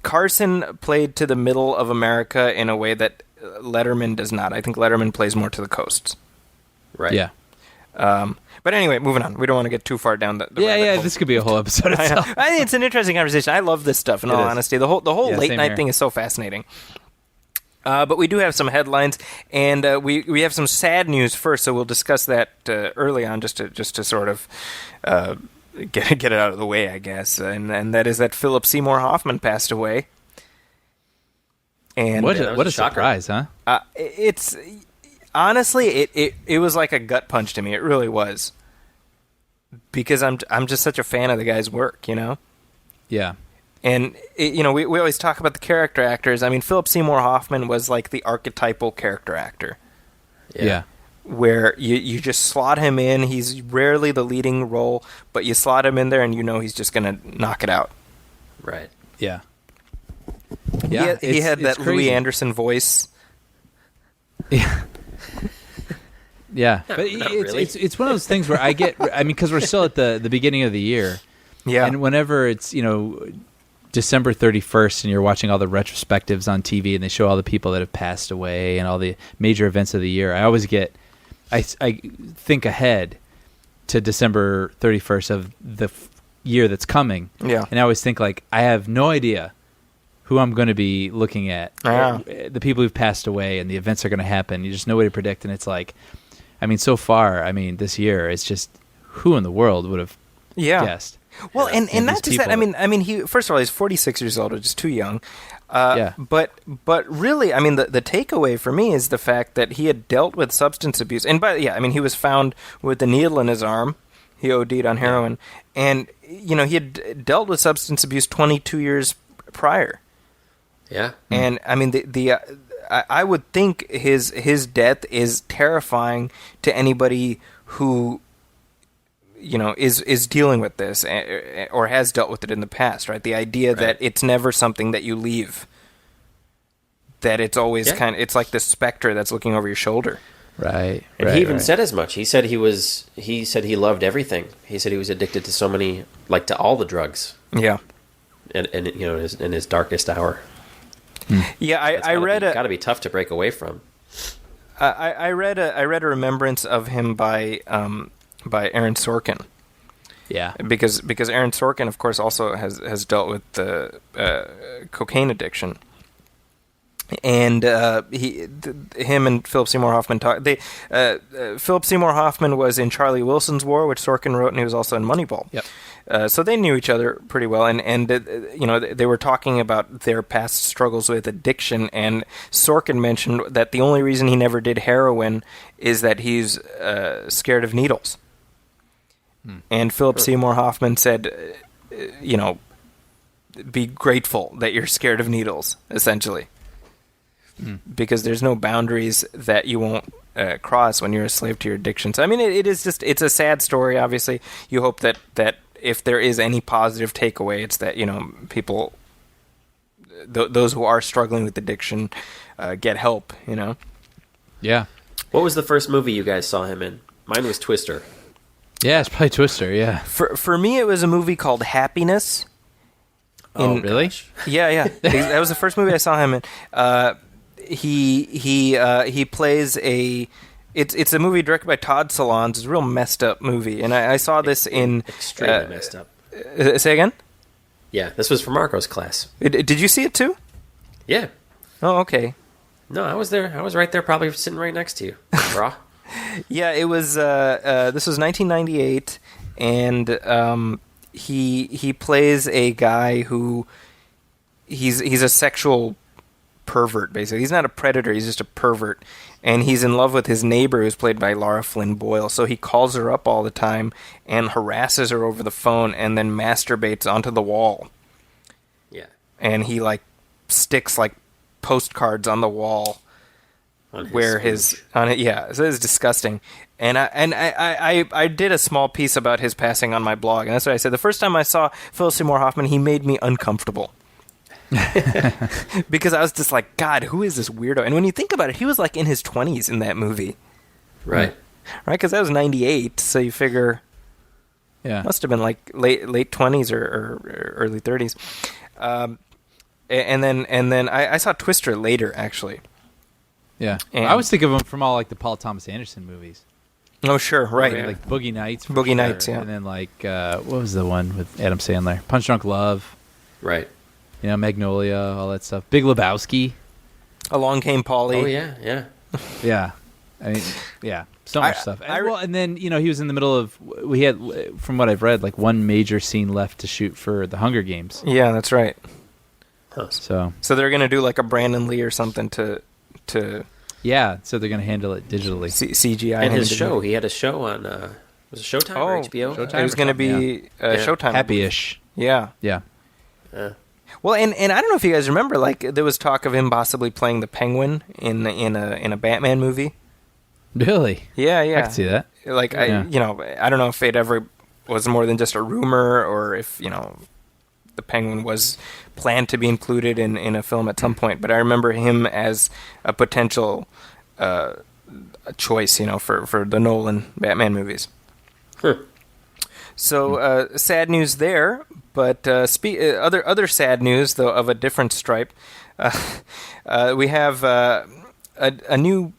Carson played to the middle of America in a way that Letterman does not. I think Letterman plays more to the coasts. Right. Yeah. But anyway, moving on. We don't want to get too far down the Yeah, rabbit yeah. hole. This could be a whole episode I know. itself. I think it's an interesting conversation. I love this stuff, in all is. honesty. The whole Yeah, late same night here. thing is so fascinating. But we do have some headlines, and we have some sad news first, so we'll discuss that early on, just to sort of get it out of the way, I guess, and that is that Philip Seymour Hoffman passed away. And What that was a a shocker. surprise, huh? it's honestly it was like a gut punch to me. It really was, because I'm just such a fan of the guy's work, you know. Yeah. And we always talk about the character actors. I mean, Philip Seymour Hoffman was like the archetypal character actor, Yeah. where you just slot him in. He's rarely the leading role, but you slot him in there and you know he's just going to knock it out. Right. Yeah. He had that crazy. Louis Anderson voice. Yeah. Yeah, but Not really. it's one of those things where I mean, because we're still at the beginning of the year, Yeah. and whenever it's December 31st and you're watching all the retrospectives on TV and they show all the people that have passed away and all the major events of the year, I always I think ahead to December 31st of the year that's coming, Yeah. and I always think like I have no idea who I'm going to be looking at, Yeah. the people who've passed away, and the events are going to happen. You just no way to predict, and it's like, I mean, so far, I mean, this year, it's just who in the world would have guessed? Well, and these not just that. people I mean, he first of all, he's 46 years old, which is too young. Yeah. But really, I mean, the takeaway for me is the fact that he had dealt with substance abuse, and I mean, he was found with a needle in his arm. He OD'd on heroin, and he had dealt with substance abuse 22 years prior. Yeah. And I mean, I would think his death is terrifying to anybody who is dealing with this or has dealt with it in the past, right? The idea that it's never something that you leave, that it's always it's like this specter that's looking over your shoulder. Right. And right, he even right. said as much. He said he loved everything. He said he was addicted to so many, like to all the drugs. Yeah. And in his darkest hour. Yeah, I read Got to be tough to break away from. I read a remembrance of him by Aaron Sorkin. Yeah. Because Aaron Sorkin, of course, also has dealt with the cocaine addiction, and him and Philip Seymour Hoffman talk. Philip Seymour Hoffman was in Charlie Wilson's War, which Sorkin wrote, and he was also in Moneyball. Yep. So they knew each other pretty well, and they were talking about their past struggles with addiction, and Sorkin mentioned that the only reason he never did heroin is that he's scared of needles. And Philip Seymour Hoffman said, be grateful that you're scared of needles, essentially. Because there's no boundaries that you won't cross when you're a slave to your addiction. So, I mean, it's a sad story, obviously. You hope that if there is any positive takeaway, it's that, people, those who are struggling with addiction, get help, Yeah. What was the first movie you guys saw him in? Mine was Twister. Yeah, it's probably Twister, yeah. For me, it was a movie called Happiness. Oh, really? Yeah. That was the first movie I saw him in. He plays a... It's a movie directed by Todd Solondz. It's a real messed up movie, and I saw this in Extremely messed up. Say again? Yeah, this was for Marco's class. Did you see it too? Yeah. Oh, okay. No, I was there. I was right there, probably sitting right next to you, brah. Yeah, it was. This was 1998, and he plays a guy who he's a sexual pervert. Basically, he's not a predator. He's just a pervert. And he's in love with his neighbor, who's played by Lara Flynn Boyle. So he calls her up all the time and harasses her over the phone, and then masturbates onto the wall. Yeah. And he sticks postcards on the wall On his where smooch. So it's disgusting. And I did a small piece about his passing on my blog, and that's what I said. The first time I saw Philip Seymour Hoffman, he made me uncomfortable. Because I was just like, God, who is this weirdo? And when you think about it, he was in his 20s in that movie. Right. Right? Because that was 98, so you figure... Yeah. Must have been late 20s or early 30s. And then I saw Twister later, actually. Yeah. And- I always think of him from all the Paul Thomas Anderson movies. Oh, sure, right. yeah. Like Boogie Nights. for Boogie sure. Nights, yeah. And then what was the one with Adam Sandler? Punch Drunk Love. Right. Magnolia, all that stuff. Big Lebowski. Along Came Polly. Oh, yeah, yeah. Yeah. I mean, yeah, so much stuff. I- Well, and then he was in the middle of. We had, from what I've read, like one major scene left to shoot for the Hunger Games. Yeah, that's right. So they're gonna do like a Brandon Lee or something to yeah, so they're gonna handle it digitally. CGI. And him his to show, do- he had a show on, was it Showtime or HBO? Showtime. It was gonna be Showtime. Happy-ish. Yeah. Yeah. Well, and I don't know if you guys remember, like there was talk of him possibly playing the Penguin in a Batman movie. Really? Yeah, yeah. I can see that. Like Yeah. I don't know if it ever was more than just a rumor, or if the Penguin was planned to be included in a film at some point. But I remember him as a potential choice, for the Nolan Batman movies. So sad news there. But other sad news, though, of a different stripe. We have a new.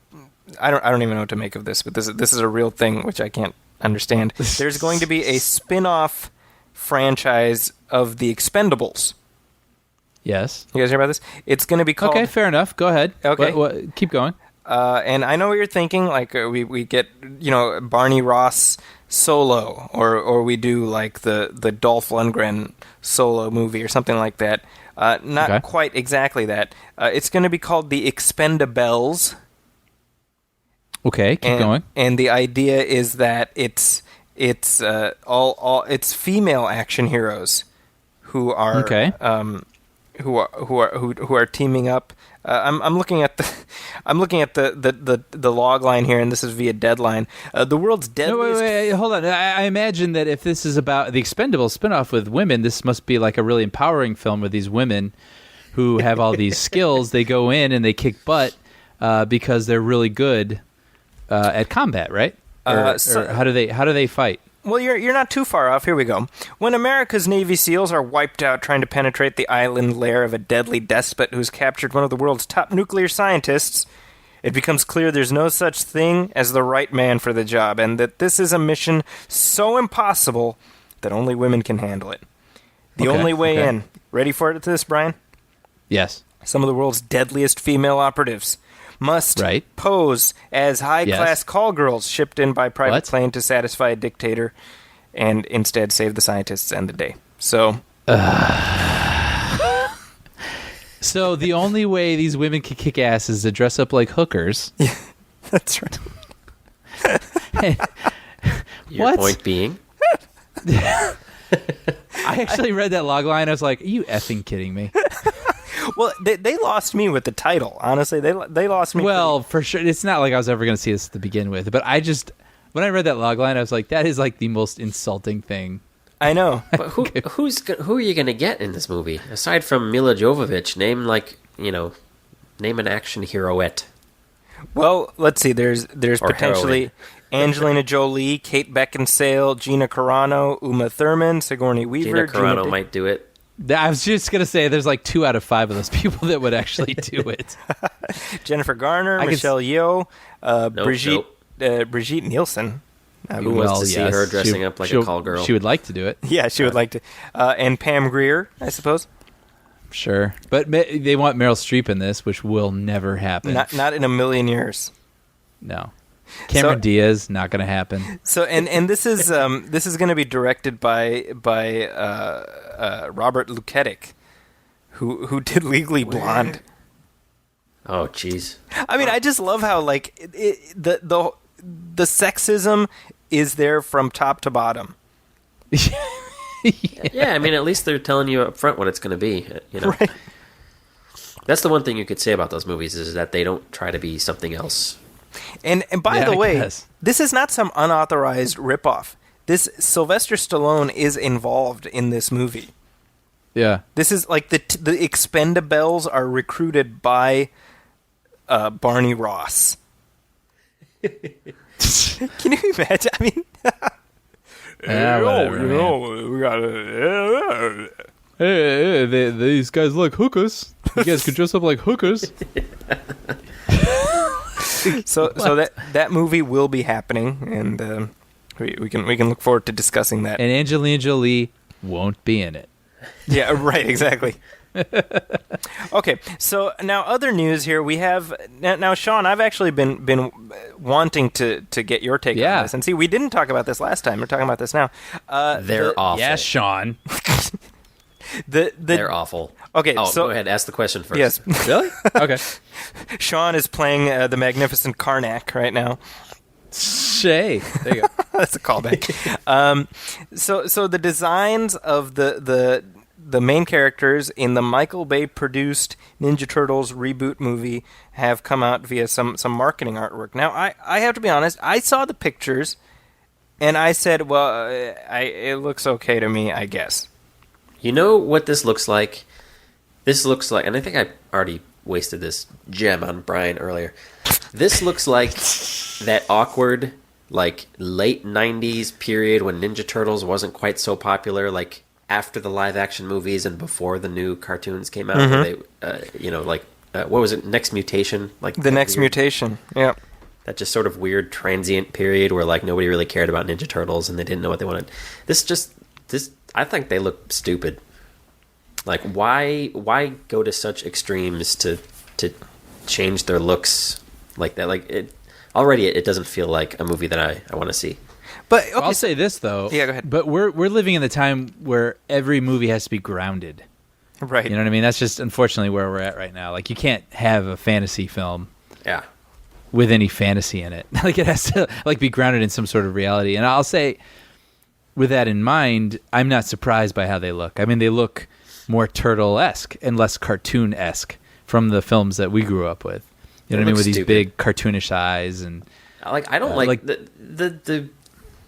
I don't even know what to make of this, but this is a real thing which I can't understand. There's going to be a spin-off franchise of The Expendables. Yes. You guys hear about this? It's going to be called. Okay, fair enough. Go ahead. Okay. Keep going. And I know what you're thinking. Like we get Barney Ross solo, or we do like the Dolph Lundgren solo movie or something like that. Not quite exactly that. It's going to be called The Expendables. Okay, keep going. And the idea is that it's female action heroes who are who are teaming up. I'm looking at the log line here, and this is via Deadline. The world's deadliest. No, wait, hold on. I imagine that if this is about the Expendables spinoff with women, this must be like a really empowering film with these women who have all these skills. They go in and they kick butt because they're really good at combat, right? Or how do they fight? Well, you're not too far off. Here we go. When America's Navy SEALs are wiped out trying to penetrate the island lair of a deadly despot who's captured one of the world's top nuclear scientists, it becomes clear there's no such thing as the right man for the job, and that this is a mission so impossible that only women can handle it. The only way in. Ready for this, Brian? Yes. Some of the world's deadliest female operatives must pose as high-class call girls shipped in by private plane to satisfy a dictator and instead save the scientists and the day. So... So the only way these women can kick ass is to dress up like hookers. Yeah, that's right. Your point being? I actually read that log line. I was like, are you effing kidding me? Well, they lost me with the title. Honestly, they lost me. Well, for sure. It's not like I was ever going to see this to begin with. But when I read that log line, I was like, that is like the most insulting thing. I know. But who are you going to get in this movie? Aside from Mila Jovovich, name an action heroette. Well, let's see. There's Or potentially Angelina Jolie, Kate Beckinsale, Gina Carano, Uma Thurman, Sigourney Weaver. Gina Carano might do it. I was just going to say there's like 2 out of 5 of those people that would actually do it. Jennifer Garner, Michelle Yeoh, Brigitte Nielsen. Who wants to see her dressing up like a call girl? She would like to do it. Yeah, she would like to. And Pam Grier, I suppose. Sure. But they want Meryl Streep in this, which will never happen. Not in a million years. No. Cameron Diaz, not going to happen. So and this is going to be directed by Robert Luketic, who did Legally Blonde. Oh, jeez. I mean, I just love how like the sexism is there from top to bottom. Yeah, I mean, at least they're telling you up front what it's going to be. Right. That's the one thing you could say about those movies is that they don't try to be something else. And by the way, this is not some unauthorized ripoff. This Sylvester Stallone is involved in this movie. Yeah. This is like the Expendables are recruited by Barney Ross. Can you imagine? I mean, whatever, we got Hey, these guys like hookers. You guys could dress up like hookers. So that movie will be happening, and we can look forward to discussing that. And Angelina Jolie won't be in it. Yeah, right, exactly. Okay, so now other news here. We have now, Sean. I've actually been wanting to get your take on this, and see, we didn't talk about this last time. We're talking about this now. They're awful. Yes, Sean. They're awful. Okay, so go ahead. Ask the question first. Yes. Really? Okay. Sean is playing the magnificent Karnak right now. Shay. There you go. That's a callback. So the designs of the main characters in the Michael Bay produced Ninja Turtles reboot movie have come out via some marketing artwork. Now, I have to be honest, I saw the pictures and I said, well, it looks okay to me, I guess. You know what this looks like? This looks like, and I think I already wasted this gem on Brian earlier. This looks like that awkward, like, late 90s period when Ninja Turtles wasn't quite so popular, like, after the live-action movies and before the new cartoons came out. Mm-hmm. Where they, what was it, Next Mutation? Like The Next Mutation, yeah. That just sort of weird transient period where, like, nobody really cared about Ninja Turtles and they didn't know what they wanted. This, I think they look stupid. Like, why go to such extremes to change their looks like that? Like, it doesn't feel like a movie that I want to see. But okay, I'll say this though. Yeah, go ahead. But we're living in the time where every movie has to be grounded. Right. You know what I mean? That's just unfortunately where we're at right now. Like, you can't have a fantasy film Yeah. with any fantasy in it. Like, it has to like be grounded in some sort of reality. And I'll say, with that in mind, I'm not surprised by how they look. I mean, they look more turtle-esque and less cartoon-esque from the films that we grew up with. You know what I mean? With these big cartoonish eyes and I don't like the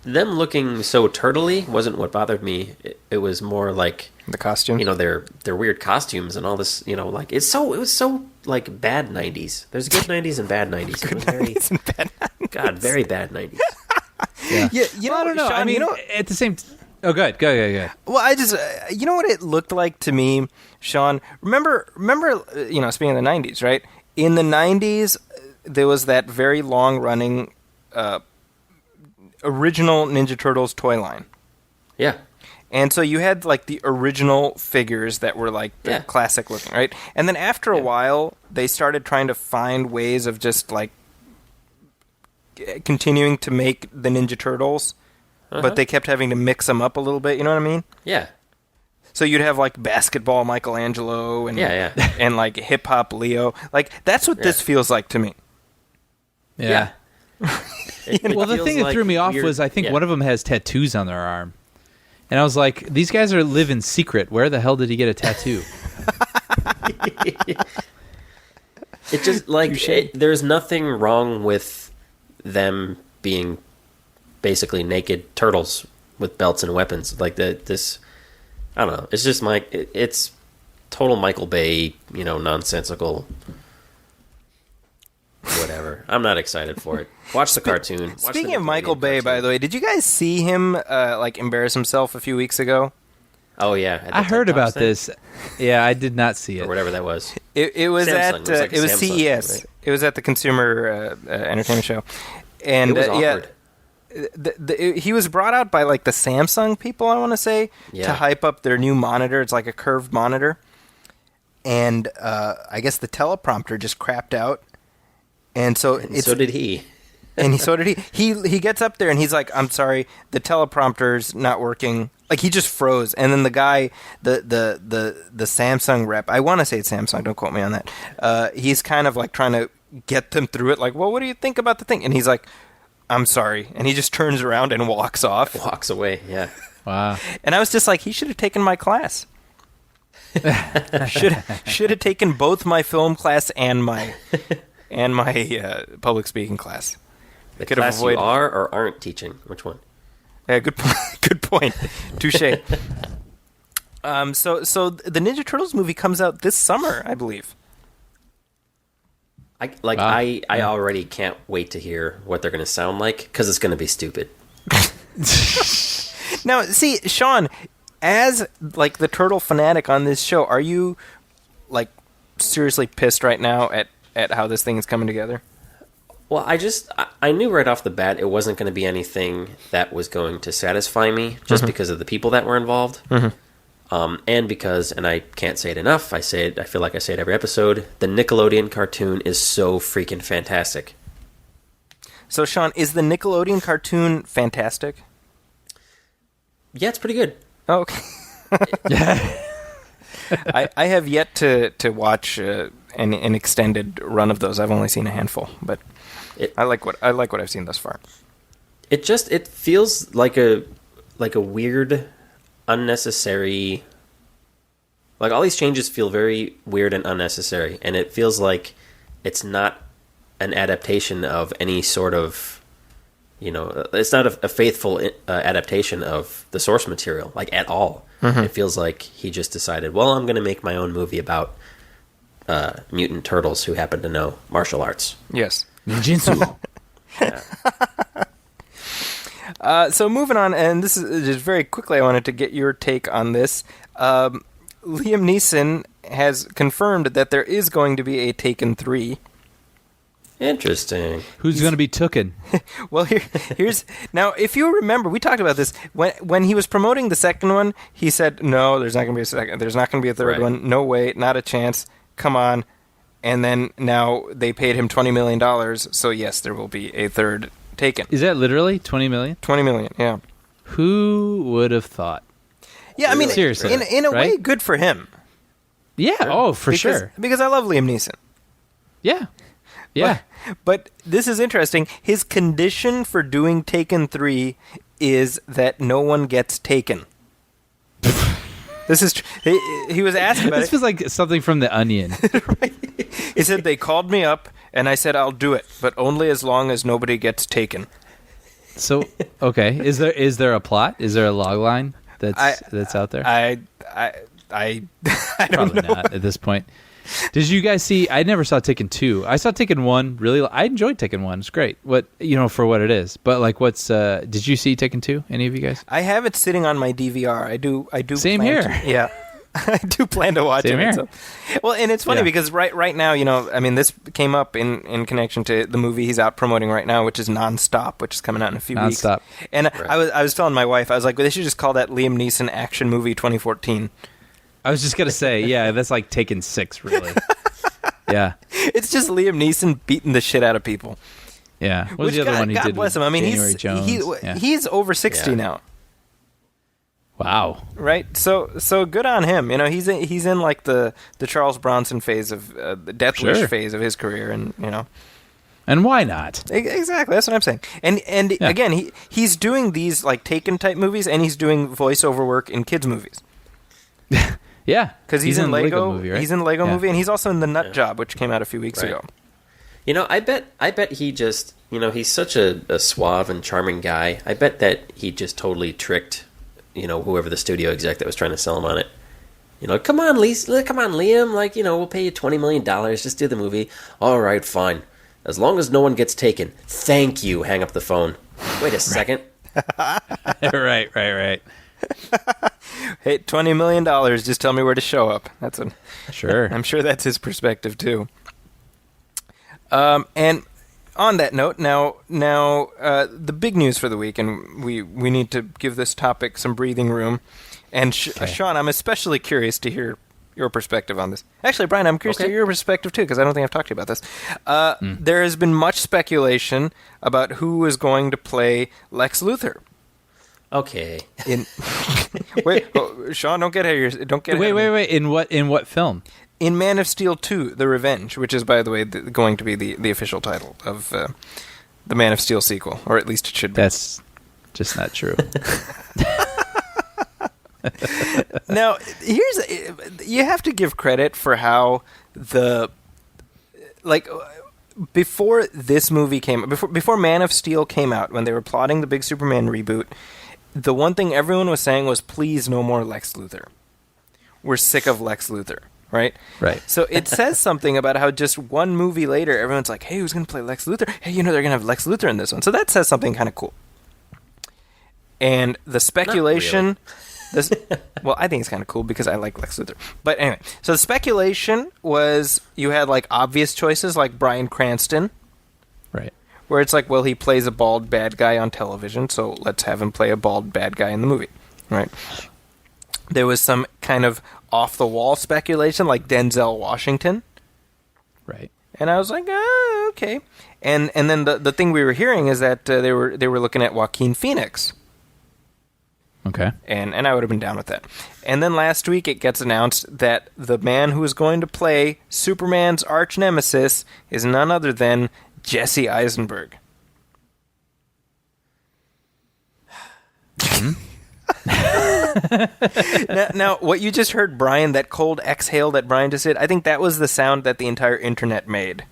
them looking so turtley wasn't what bothered me. It was more like the costume. You know, their weird costumes and all this. You know, like it was so like bad 90s. There's good 90s and bad 90s. It was very 90s and bad 90s. God, very bad 90s. yeah. You know, I don't know. Sean, I mean, at the same. Oh, good. Go. Well, I just, you know what it looked like to me, Sean? Remember, speaking of the 90s, right? In the 90s, there was that very long-running original Ninja Turtles toy line. Yeah. And so you had, like, the original figures that were, like, the classic looking, right? And then after a while, they started trying to find ways of just, like, continuing to make the Ninja Turtles. But they kept having to mix them up a little bit, you know what I mean? Yeah. So you'd have, like, basketball Michelangelo and and like, hip-hop Leo. Like, that's what this feels like to me. Yeah. Well, the thing that threw me off was I think one of them has tattoos on their arm. And I was like, these guys live in secret. Where the hell did he get a tattoo? It just, like, there's nothing wrong with them being basically naked turtles with belts and weapons. Like, this, I don't know. It's just it's total Michael Bay, nonsensical whatever. I'm not excited for it. Watch the cartoon. Speaking of Michael Bay, by the way, did you guys see him embarrass himself a few weeks ago? Oh yeah, I heard about this. Yeah, I did not see it or whatever that was. It was Samsung. it was Samsung, CES. right? It was at the Consumer Entertainment Show, and It was awkward. He was brought out by, like, the Samsung people, I want to say, to hype up their new monitor. It's like a curved monitor, and I guess the teleprompter just crapped out, and so did he. And so did he. He gets up there and he's like, "I'm sorry, the teleprompter's not working." Like, he just froze. And then the guy, the Samsung rep, I want to say it's Samsung, don't quote me on that. He's kind of like trying to get them through it. Like, well, what do you think about the thing? And he's like, "I'm sorry," and he just turns around and walks off. Walks away. Yeah. Wow. And I was just like, he should have taken my class. should have taken both my film class and my public speaking class. The class you are or aren't teaching. Which one? Yeah, good point. Good point. Touche. So the Ninja Turtles movie comes out this summer, I believe. I already can't wait to hear what they're going to sound like, because it's going to be stupid. Now, see, Sean, as, like, the turtle fanatic on this show, are you, like, seriously pissed right now at how this thing is coming together? Well, I knew right off the bat it wasn't going to be anything that was going to satisfy me, just because of the people that were involved. And because, and I can't say it enough, I feel like I say it every episode, the Nickelodeon cartoon is so freaking fantastic. So, Sean, is the Nickelodeon cartoon fantastic? Yeah, it's pretty good. Oh, okay. I have yet to watch an extended run of those. I've only seen a handful, but I like what I've seen thus far. It feels like a weird, unnecessary. Like, all these changes feel very weird and unnecessary, and it feels like it's not an adaptation of any sort of, it's not a faithful adaptation of the source material, like, at all. Mm-hmm. It feels like he just decided, well, I'm going to make my own movie about mutant turtles who happen to know martial arts. Yes. Ninjutsu. So moving on, and this is just very quickly, I wanted to get your take on this. Liam Neeson has confirmed that there is going to be a Taken 3. Interesting. Who's going to be tooken? Well, here's now. If you remember, we talked about this when he was promoting the second one. He said, "No, there's not going to be a second. There's not going to be a third one. No way, not a chance. Come on." And then now they paid him $20 million. So yes, there will be a third Taken. Is that literally $20 million? $20 million. Yeah. Who would have thought? Yeah, I mean, seriously, in a way, good for him. Yeah. Oh, for sure. Because I love Liam Neeson. Yeah. Yeah. But this is interesting. His condition for doing Taken 3 is that no one gets taken. This is he was asked about this it. feels like something from The Onion. Right. He said, they called me up, and I said, I'll do it, but only as long as nobody gets So, okay. Is there a plot? Is there a log line that's out there? I don't Probably know. not at this point. Did you guys see? I never saw Taken 2. I saw Taken 1. Really, I enjoyed Taken 1. It's great. For what it is. But did you see Taken 2? Any of you guys? I have it sitting on my DVR. I do. Same here. Yeah. I do plan to watch Same it. here. So. Well, and it's funny because right now, I mean, this came up in connection to the movie he's out promoting right now, which is Nonstop, which is coming out in a few weeks. Nonstop. And I was telling my wife, I was like, well, they should just call that Liam Neeson action movie 2014. I was just gonna say, yeah, that's like Taken 6, really. Yeah. It's just Liam Neeson beating the shit out of people. Yeah. What was the other one he God did? bless him. I mean, January Jones. he's over 60 now. Wow. Right, so good on him. He's in like the Charles Bronson phase of the Death Wish phase of his career, and And why not? Exactly, that's what I'm saying. And again, he's doing these like Taken type movies, and he's doing voiceover work in kids movies. Yeah, because he's in Lego movie, right? He's in Lego movie, and he's also in The Nut Job, which came out a few weeks ago. I bet he just, he's such a suave and charming guy. I bet that he just totally tricked, whoever the studio exec that was trying to sell him on it. Come on, Liam, we'll pay you $20 million, just do the movie. All right, fine. As long as no one gets taken. Thank you. Hang up the phone. Wait a second. Right. Hey, $20 million, just tell me where to show up. Sure. I'm sure that's his perspective, too. And on that note, now, the big news for the week, and we need to give this topic some breathing room. And Sean, I'm especially curious to hear your perspective on this. Actually, Brian, I'm curious to hear your perspective, too, because I don't think I've talked to you about this. There has been much speculation about who is going to play Lex Luther. Okay. Wait, Sean, don't get ahead of Wait. In what film? In Man of Steel 2, The Revenge, which is, by the way, going to be the official title of the Man of Steel sequel, or at least it should be. That's just not true. Now, you have to give credit for how before this movie before Man of Steel came out, when they were plotting the big Superman reboot, the one thing everyone was saying was, please, no more Lex Luthor. We're sick of Lex Luthor, right? Right. So it says something about how just one movie later, everyone's like, hey, who's going to play Lex Luthor? Hey, they're going to have Lex Luthor in this one. So that says something kind of cool. And the speculation... Well, I think it's kind of cool because I like Lex Luthor. But anyway, so the speculation was you had like obvious choices like Bryan Cranston. Right. Where it's like, well, he plays a bald bad guy on television, so let's have him play a bald bad guy in the movie. Right. there was some kind of off-the-wall speculation, like Denzel Washington. Right. And I was like, oh, okay. And then the thing we were hearing is that they were looking at Joaquin Phoenix. Okay. And I would have been down with that. And then last week it gets announced that the man who is going to play Superman's arch nemesis is none other than Jessie Eisenberg. Now, what you just heard, Brian, that cold exhale that Brian just did, I think that was the sound that the entire internet made.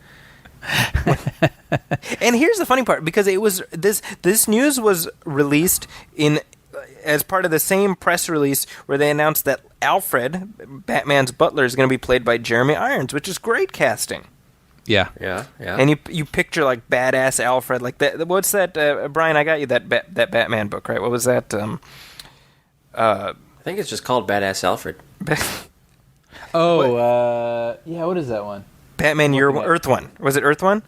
And here's the funny part, because it was this news was released as part of the same press release where they announced that Alfred, Batman's butler, is going to be played by Jeremy Irons, which is great casting. Yeah. Yeah. And you picture like badass Alfred, like that. What's that, Brian? I got you that Batman book, right? What was that? I think it's just called Badass Alfred. Yeah, what is that one? Batman Year One, Earth One. Was it Earth One?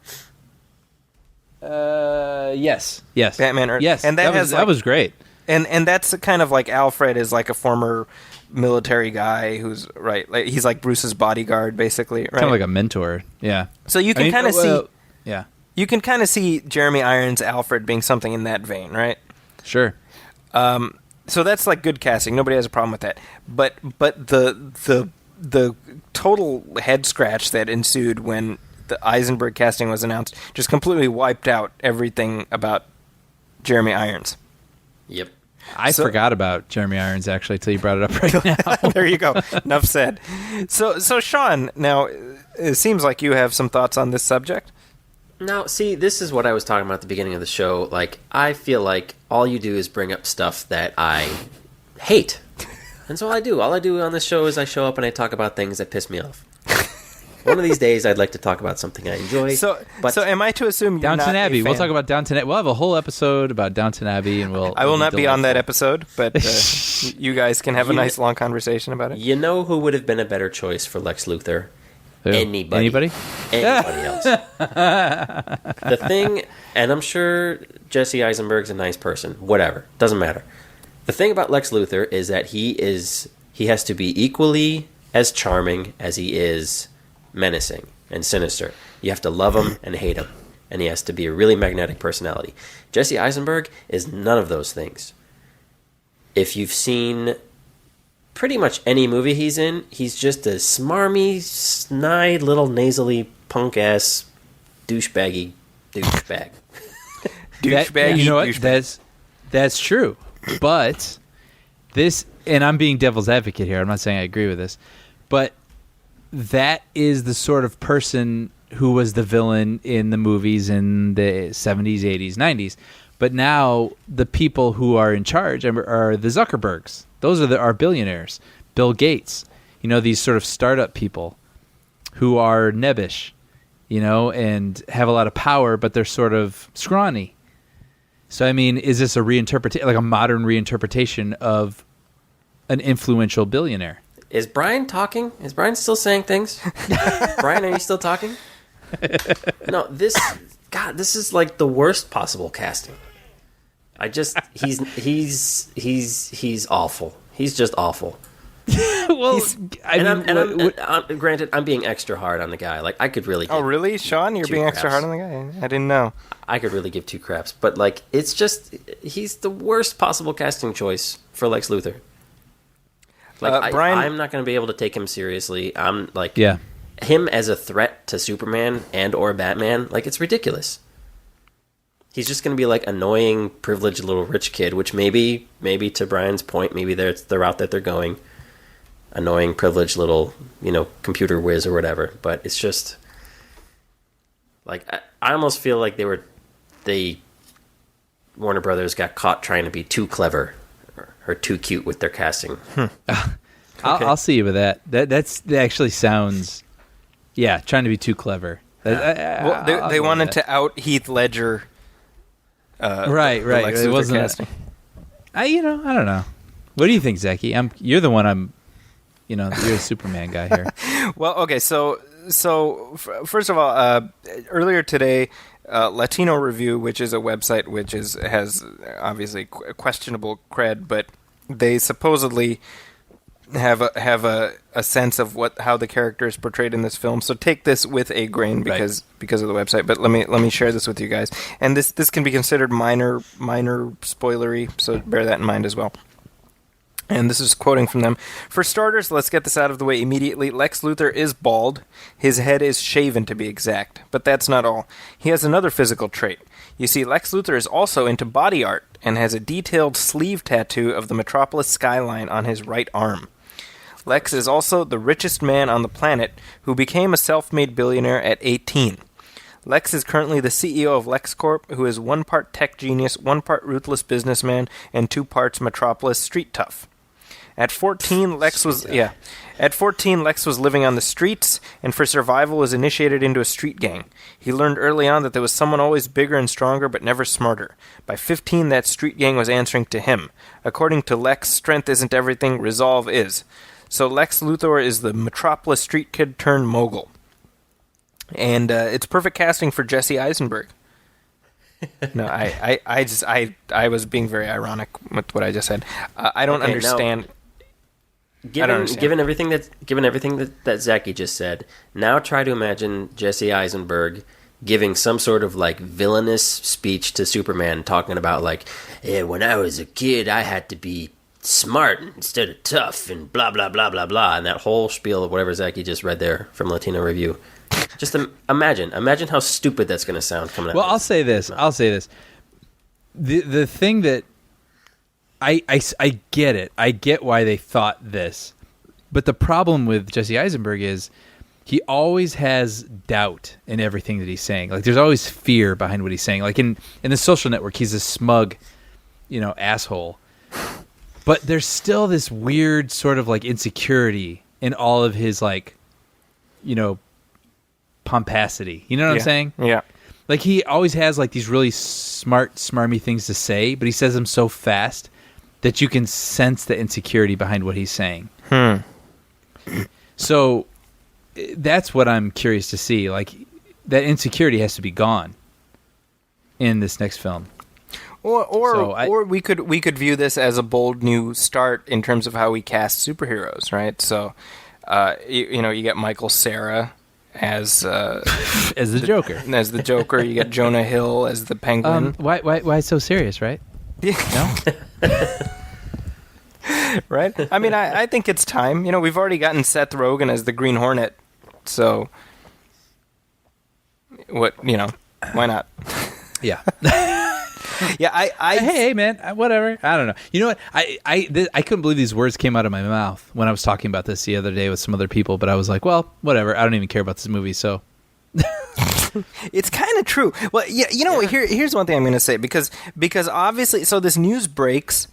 Yes. Batman Earth. Yes, And that was great. And that's kind of like Alfred is like a former military guy who's right. Like he's like Bruce's bodyguard, basically. Right? Kind of like a mentor. Yeah. So you can kind of see. Yeah. You can kind of see Jeremy Irons' Alfred being something in that vein, right? Sure. So that's like good casting. Nobody has a problem with that. But the total head scratch that ensued when the Eisenberg casting was announced just completely wiped out everything about Jeremy Irons. Yep. I forgot about Jeremy Irons actually till you brought it up right now. There you go. Enough said. So Sean, now it seems like you have some thoughts on this subject. Now, see, this is what I was talking about at the beginning of the show. Like, I feel like all you do is bring up stuff that I hate. And so all I do on this show is I show up and I talk about things that piss me off. One of these days, I'd like to talk about something I enjoy. So am I to assume you're Downton not Abbey? a fan? We'll talk about Downton Abbey. We'll have a whole episode about Downton Abbey, and I will not be on that episode, but you guys can have a nice long conversation about it. You know who would have been a better choice for Lex Luthor? Who? Anybody else. The thing, and I'm sure Jessie Eisenberg's a nice person. Whatever, doesn't matter. The thing about Lex Luthor is that he has to be equally as charming as he is menacing and sinister. You have to love him and hate him, and he has to be a really magnetic personality. Jessie Eisenberg is none of those things. If you've seen pretty much any movie he's in, he's just a smarmy, snide, little nasally, punk-ass, douchebag. Douchebag. You know what? That's true. But this, and I'm being devil's advocate here. I'm not saying I agree with this, but that is the sort of person who was the villain in the movies in the 70s, 80s, 90s. But now the people who are in charge are the Zuckerbergs. Those are our billionaires. Bill Gates. These sort of startup people who are nebbish, and have a lot of power, but they're sort of scrawny. So, I mean, is this a modern reinterpretation of an influential billionaire? Is Brian talking? Is Brian still saying things? Brian, are you still talking? No, this is like the worst possible casting. He's awful. He's just awful. Well, granted, I'm being extra hard on the guy. Like, I could really. Oh, really, Sean? You're being extra hard on the guy? I didn't know. I could really give two craps, but like, it's just he's the worst possible casting choice for Lex Luthor. Like, Brian, I'm not going to be able to take him seriously. I'm like, yeah, him as a threat to Superman and or Batman. Like, it's ridiculous. He's just going to be like annoying, privileged little rich kid, which maybe to Brian's point, maybe that's the route that they're going. Annoying, privileged little, computer whiz or whatever. But it's just like I almost feel like Warner Brothers got caught trying to be too clever or too cute with their casting. I'll see you with that. That actually sounds, trying to be too clever. Well, they wanted to out Heath Ledger. Right. It wasn't casting. I don't know. What do you think, Zachy? You're the one. You're a Superman guy here. Well, okay. So first of all, earlier today, Latino Review, which is a website which has obviously questionable cred, but they supposedly have a sense of how the character is portrayed in this film. So take this with a grain because of the website. But let me share this with you guys. And this can be considered minor spoilery, so bear that in mind as well. And this is quoting from them. For starters, let's get this out of the way immediately. Lex Luthor is bald. His head is shaven, to be exact. But that's not all. He has another physical trait. You see, Lex Luthor is also into body art and has a detailed sleeve tattoo of the Metropolis skyline on his right arm. Lex is also the richest man on the planet who became a self-made billionaire at 18. Lex is currently the CEO of LexCorp, who is 1 part tech genius, 1 part ruthless businessman, and 2 parts Metropolis street tough. At 14, Lex was living on the streets, and for survival was initiated into a street gang. He learned early on that there was someone always bigger and stronger, but never smarter. By 15, that street gang was answering to him. According to Lex, strength isn't everything, resolve is. So Lex Luthor is the Metropolis street kid turned mogul. And it's perfect casting for Jessie Eisenberg. No, I was being very ironic with what I just said. I don't understand. Given everything that Zachy just said, now try to imagine Jessie Eisenberg giving some sort of like villainous speech to Superman, talking about like, when I was a kid, I had to be smart instead of tough, and blah blah blah blah blah, and that whole spiel of whatever Zachy just read there from Latino Review. Just imagine how stupid that's going to sound coming out. Well, I'll say this. The thing that I get it. I get why they thought this. But the problem with Jessie Eisenberg is he always has doubt in everything that he's saying. Like, there's always fear behind what he's saying. Like in The Social Network, he's a smug, asshole. But there's still this weird sort of like insecurity in all of his like, pomposity. You know what I'm saying? Yeah. Like, he always has like these really smart, smarmy things to say, but he says them so fast that you can sense the insecurity behind what he's saying. So that's what I'm curious to see. Like, that insecurity has to be gone in this next film. Or we could view this as a bold new start in terms of how we cast superheroes, right? So, you get Michael Cera as the Joker. As the Joker, you get Jonah Hill as the Penguin. Why so serious, right? No. Right? I mean, I think it's time. We've already gotten Seth Rogen as the Green Hornet, so why not? Yeah. Yeah, hey man, whatever. I don't know. You know what? I couldn't believe these words came out of my mouth when I was talking about this the other day with some other people, but I was like, well, whatever. I don't even care about this movie, so. It's kind of true. Well, yeah, here's one thing I'm going to say, because obviously, so this news breaks,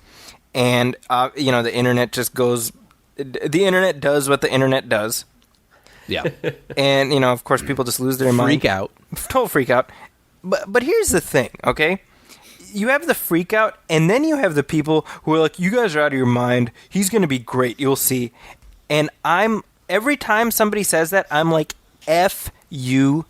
and the internet just goes. The internet does what the internet does. Yeah. And of course, people just lose their mind. Total freak out. But here's the thing, okay? You have the freak out, and then you have the people who are like, you guys are out of your mind. He's going to be great. You'll see. And every time somebody says that, I'm like, F you.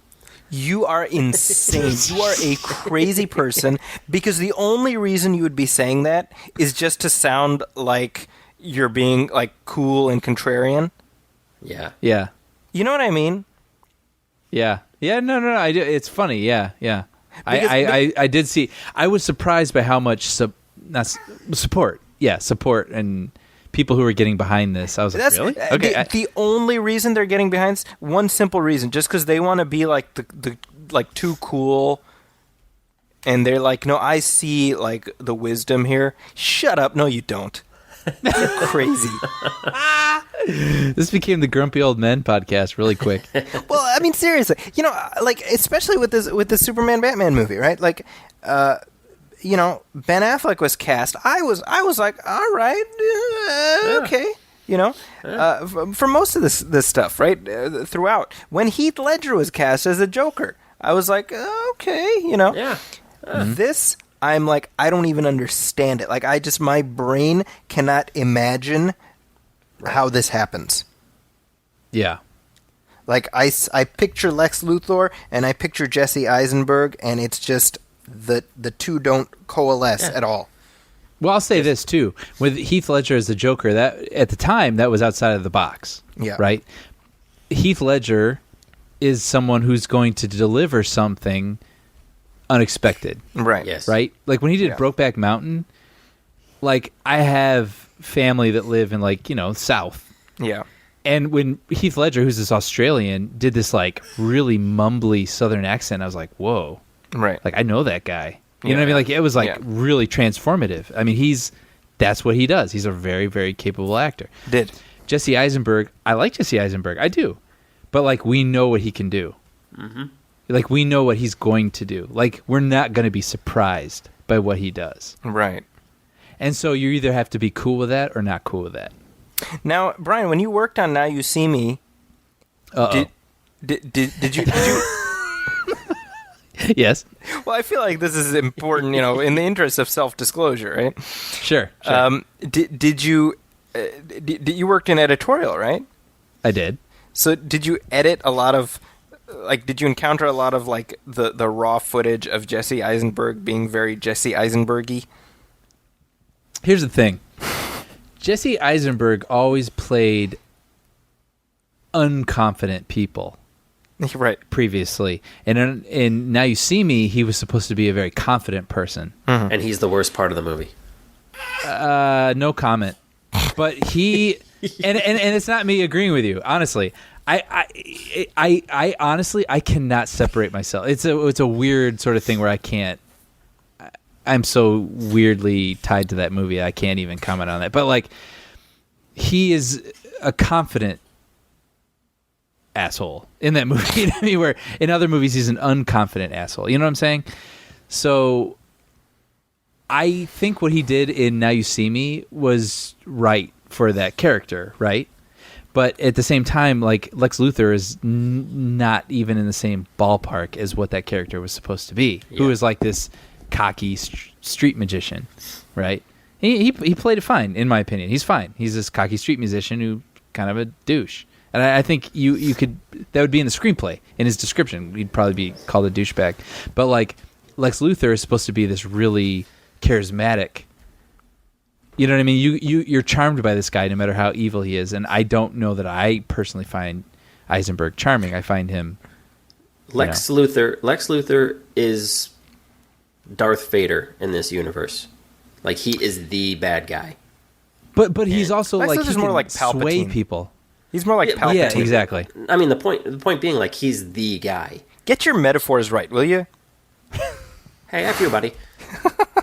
You are insane. You are a crazy person, because the only reason you would be saying that is just to sound like you're being like cool and contrarian. Yeah. Yeah. You know what I mean? Yeah. Yeah, no. I do. It's funny. Yeah. I did see. I was surprised by how much support. Yeah, support and people who were getting behind this. I was like, really? Okay. The only reason they're getting behind this, one simple reason, just because they want to be like the like too cool, and they're like, no, I see like the wisdom here. Shut up! No, you don't. You're crazy. This became the Grumpy Old Men podcast really quick. Well, I mean, seriously, like, especially with this Superman Batman movie, right? Like, Ben Affleck was cast. I was like, all right, okay, for most of this stuff, right? Throughout, when Heath Ledger was cast as the Joker, I was like, okay, Yeah. This, I'm like, I don't even understand it. Like, my brain cannot imagine how this happens. Yeah. Like, I picture Lex Luthor and I picture Jessie Eisenberg, and it's just the two don't coalesce at all. Well, I'll say this too: with Heath Ledger as the Joker, that at the time that was outside of the box. Yeah. Right. Heath Ledger is someone who's going to deliver something unexpected. Right. Yes. Right. Like when he did Yeah. Brokeback Mountain. Like I have family that live in South. Yeah. And when Heath Ledger, who's this Australian, did this like really mumbly Southern accent, I was like, whoa. Right. Like I know that guy. You Yeah. know what I mean? Like it was like Yeah. really transformative. I mean, that's what he does. He's a very, very capable actor. Did. Jessie Eisenberg, I like Jessie Eisenberg. I do. But like we know what he can do. Mm-hmm. Like we know what he's going to do. Like we're not going to be surprised by what he does. Right. And so you either have to be cool with that or not cool with that. Now, Brian, when you worked on Now You See Me, Uh-oh. did you Yes. Well, I feel like this is important, in the interest of self-disclosure, right? Sure. Did you you worked in editorial, right? I did. So did you edit a lot of did you encounter a lot of the raw footage of Jessie Eisenberg being very Jessie Eisenberg-y? Here's the thing. Jessie Eisenberg always played unconfident people Right. previously. And in Now You See Me, he was supposed to be a very confident person. And he's the worst part of the movie. No comment. But he and it's not me agreeing with you, honestly. I honestly I cannot separate myself. It's a weird sort of thing where I can't. I'm so weirdly tied to that movie. I can't even comment on that. But like, he is a confident asshole in that movie. You know what I mean? Where in other movies he's an unconfident asshole. You know what I'm saying? So I think what he did in Now You See Me was right for that character, right? But at the same time, like Lex Luthor is not even in the same ballpark as what that character was supposed to be. Yeah. Who is like this cocky street magician, right? He played it fine, in my opinion. He's fine. He's this cocky street musician who kind of a douche. And I think you could, that would be in the screenplay, in his description. He'd probably be called a douchebag. But like Lex Luthor is supposed to be this really charismatic. You know what I mean? You're charmed by this guy no matter how evil he is. And I don't know that I personally find Eisenberg charming. I find him Lex Luthor is Darth Vader in this universe. Like he is the bad guy. But he's also Lex like Luthor's he more can like sway Palpatine. people. He's more like Yeah, Palpatine. Yeah, exactly. I mean, the point being, like, he's the guy. Get your metaphors right, will you? Hey, F you, buddy.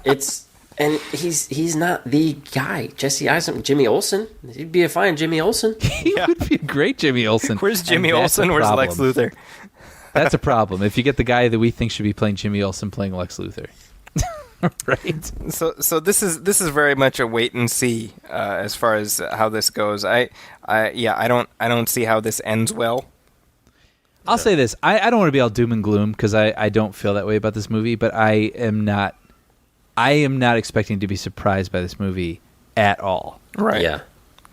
He's not the guy. Jesse Eisenberg, Jimmy Olsen. He'd be a fine Jimmy Olsen. He would be a great Jimmy Olsen. Where's Jimmy And that's Olsen? a Where's Lex problem. Luthor? That's a problem. If you get the guy that we think should be playing Jimmy Olsen playing Lex Luthor. Right? So this is very much a wait and see as far as how this goes. I don't see how this ends well. I'll say this. I don't want to be all doom and gloom because I don't feel that way about this movie, but I am not expecting to be surprised by this movie at all. Right. Yeah.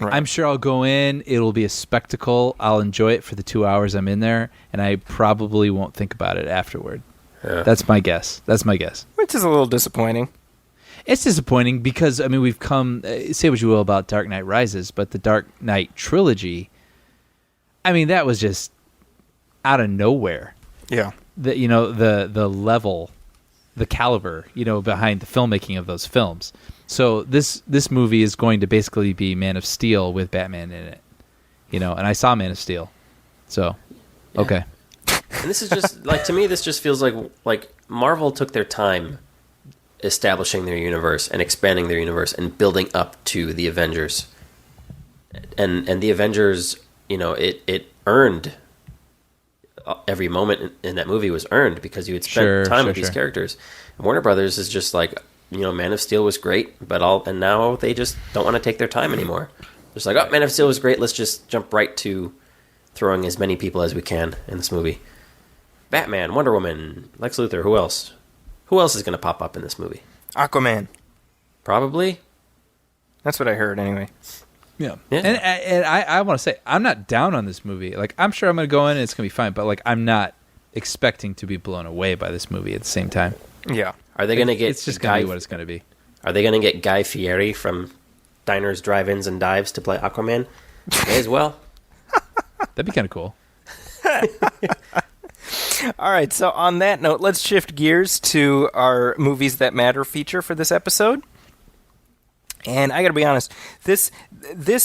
Right. I'm sure I'll go in. It'll be a spectacle. I'll enjoy it for the 2 hours I'm in there, and I probably won't think about it afterward. Yeah. That's my guess. Which is a little disappointing. It's disappointing because, I mean, we've come, say what you will about Dark Knight Rises, but the Dark Knight trilogy, I mean, that was just out of nowhere. Yeah. The level, the caliber, behind the filmmaking of those films. So this movie is going to basically be Man of Steel with Batman in it. And I saw Man of Steel. So, Yeah. okay. And this is just, like, to me, this just feels like Marvel took their time establishing their universe and expanding their universe and building up to the Avengers. And the Avengers, it earned every moment in that movie was earned because you had spent time with these characters. And Warner Brothers is just like, Man of Steel was great, and now they just don't want to take their time anymore. Just like, Man of Steel was great, let's just jump right to throwing as many people as we can in this movie. Batman, Wonder Woman, Lex Luthor, who else? Who else is going to pop up in this movie? Aquaman. Probably. That's what I heard anyway. Yeah. Yeah. And I want to say, I'm not down on this movie. Like, I'm sure I'm going to go in and it's going to be fine, but, like, I'm not expecting to be blown away by this movie at the same time. Yeah. Are they going to get It's just going to be what it's going to be. Are they going to get Guy Fieri from Diners, Drive-Ins, and Dives to play Aquaman? May as well. That'd be kind of cool. All right, so on that note, let's shift gears to our Movies That Matter feature for this episode. And I got to be honest, this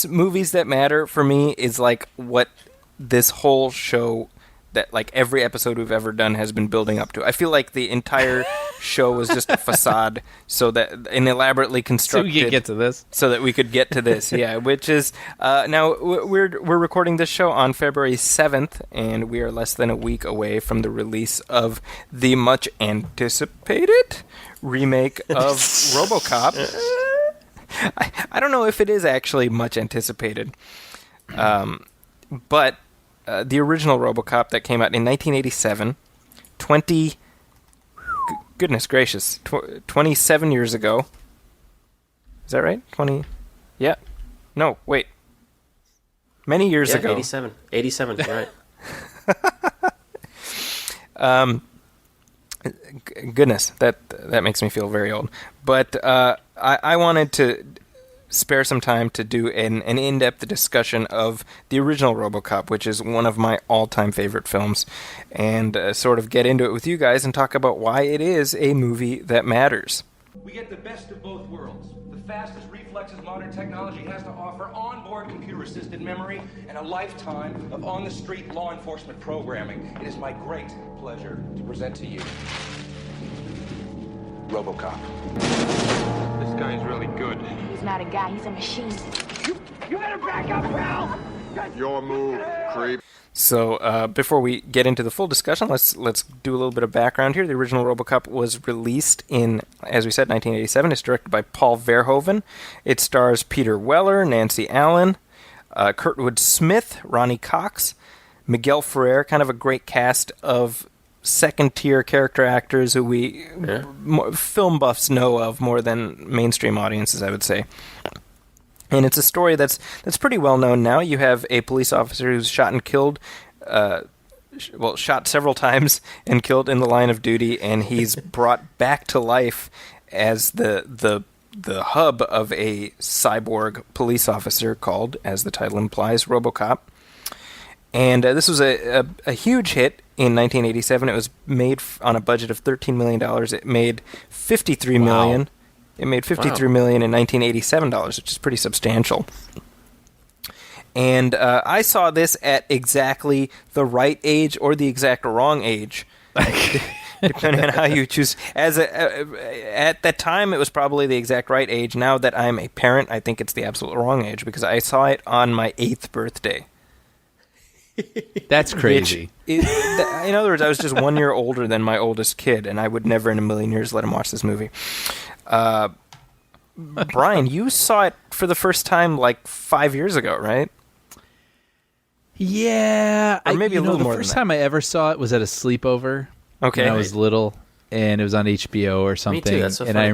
Movies That Matter for me is like what this whole show, that like every episode we've ever done has been building up to. I feel like the entire show was just a facade, so that an elaborately constructed, so we could get to this, so that we could get to this. Yeah, which is now we're recording this show on February 7th, and we are less than a week away from the release of the much anticipated remake of RoboCop. I don't know if it is actually much anticipated, but the original RoboCop that came out in 1987, 27 years ago. Is that right? 20? Yeah. No, wait. Many years ago. 87. 87, right. Goodness, that makes me feel very old. But I wanted to spare some time to do an in-depth discussion of the original RoboCop, which is one of my all-time favorite films, and sort of get into it with you guys and talk about why it is a movie that matters. We get the best of both worlds. The fastest reflexes modern technology has to offer, onboard computer-assisted memory, and a lifetime of on-the-street law enforcement programming. It is my great pleasure to present to you RoboCop. This guy's really good. He's not a guy, he's a machine. You better back up, pal! Your move, creep. So before we get into the full discussion, let's do a little bit of background here. The original RoboCop was released in, as we said, 1987. It's directed by Paul Verhoeven. It stars Peter Weller, Nancy Allen, Kurtwood Smith, Ronnie Cox, Miguel Ferrer, kind of a great cast of second-tier character actors who we film buffs know of more than mainstream audiences, I would say. And it's a story that's pretty well known now. You have a police officer who's shot and killed, shot several times and killed in the line of duty, and he's brought back to life as the hub of a cyborg police officer called, as the title implies, RoboCop. And this was a huge hit in 1987. It was made on a budget of $13 million. It made $53 million. It made $53 million in 1987 dollars, which is pretty substantial. And I saw this at exactly the right age or the exact wrong age, depending on how you choose. At that time, it was probably the exact right age. Now that I'm a parent, I think it's the absolute wrong age because I saw it on my 8th birthday. That's crazy. In other words, I was just 1 year older than my oldest kid, and I would never in a million years let him watch this movie. Brian, you saw it for the first time like 5 years ago, right? Yeah. Or maybe a little more than that. The first time I ever saw it was at a sleepover when I was little, and it was on HBO or something. Me too, that's so and funny. I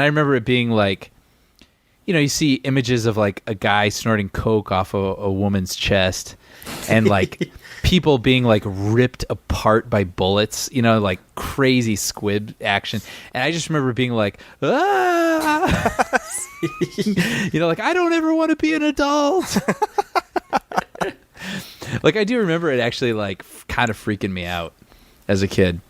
remember it being like, you see images of like a guy snorting coke off a woman's chest, and like people being like ripped apart by bullets, like crazy squib action. And I just remember being like, ah! Like I don't ever want to be an adult. Like I do remember it actually like kind of freaking me out as a kid.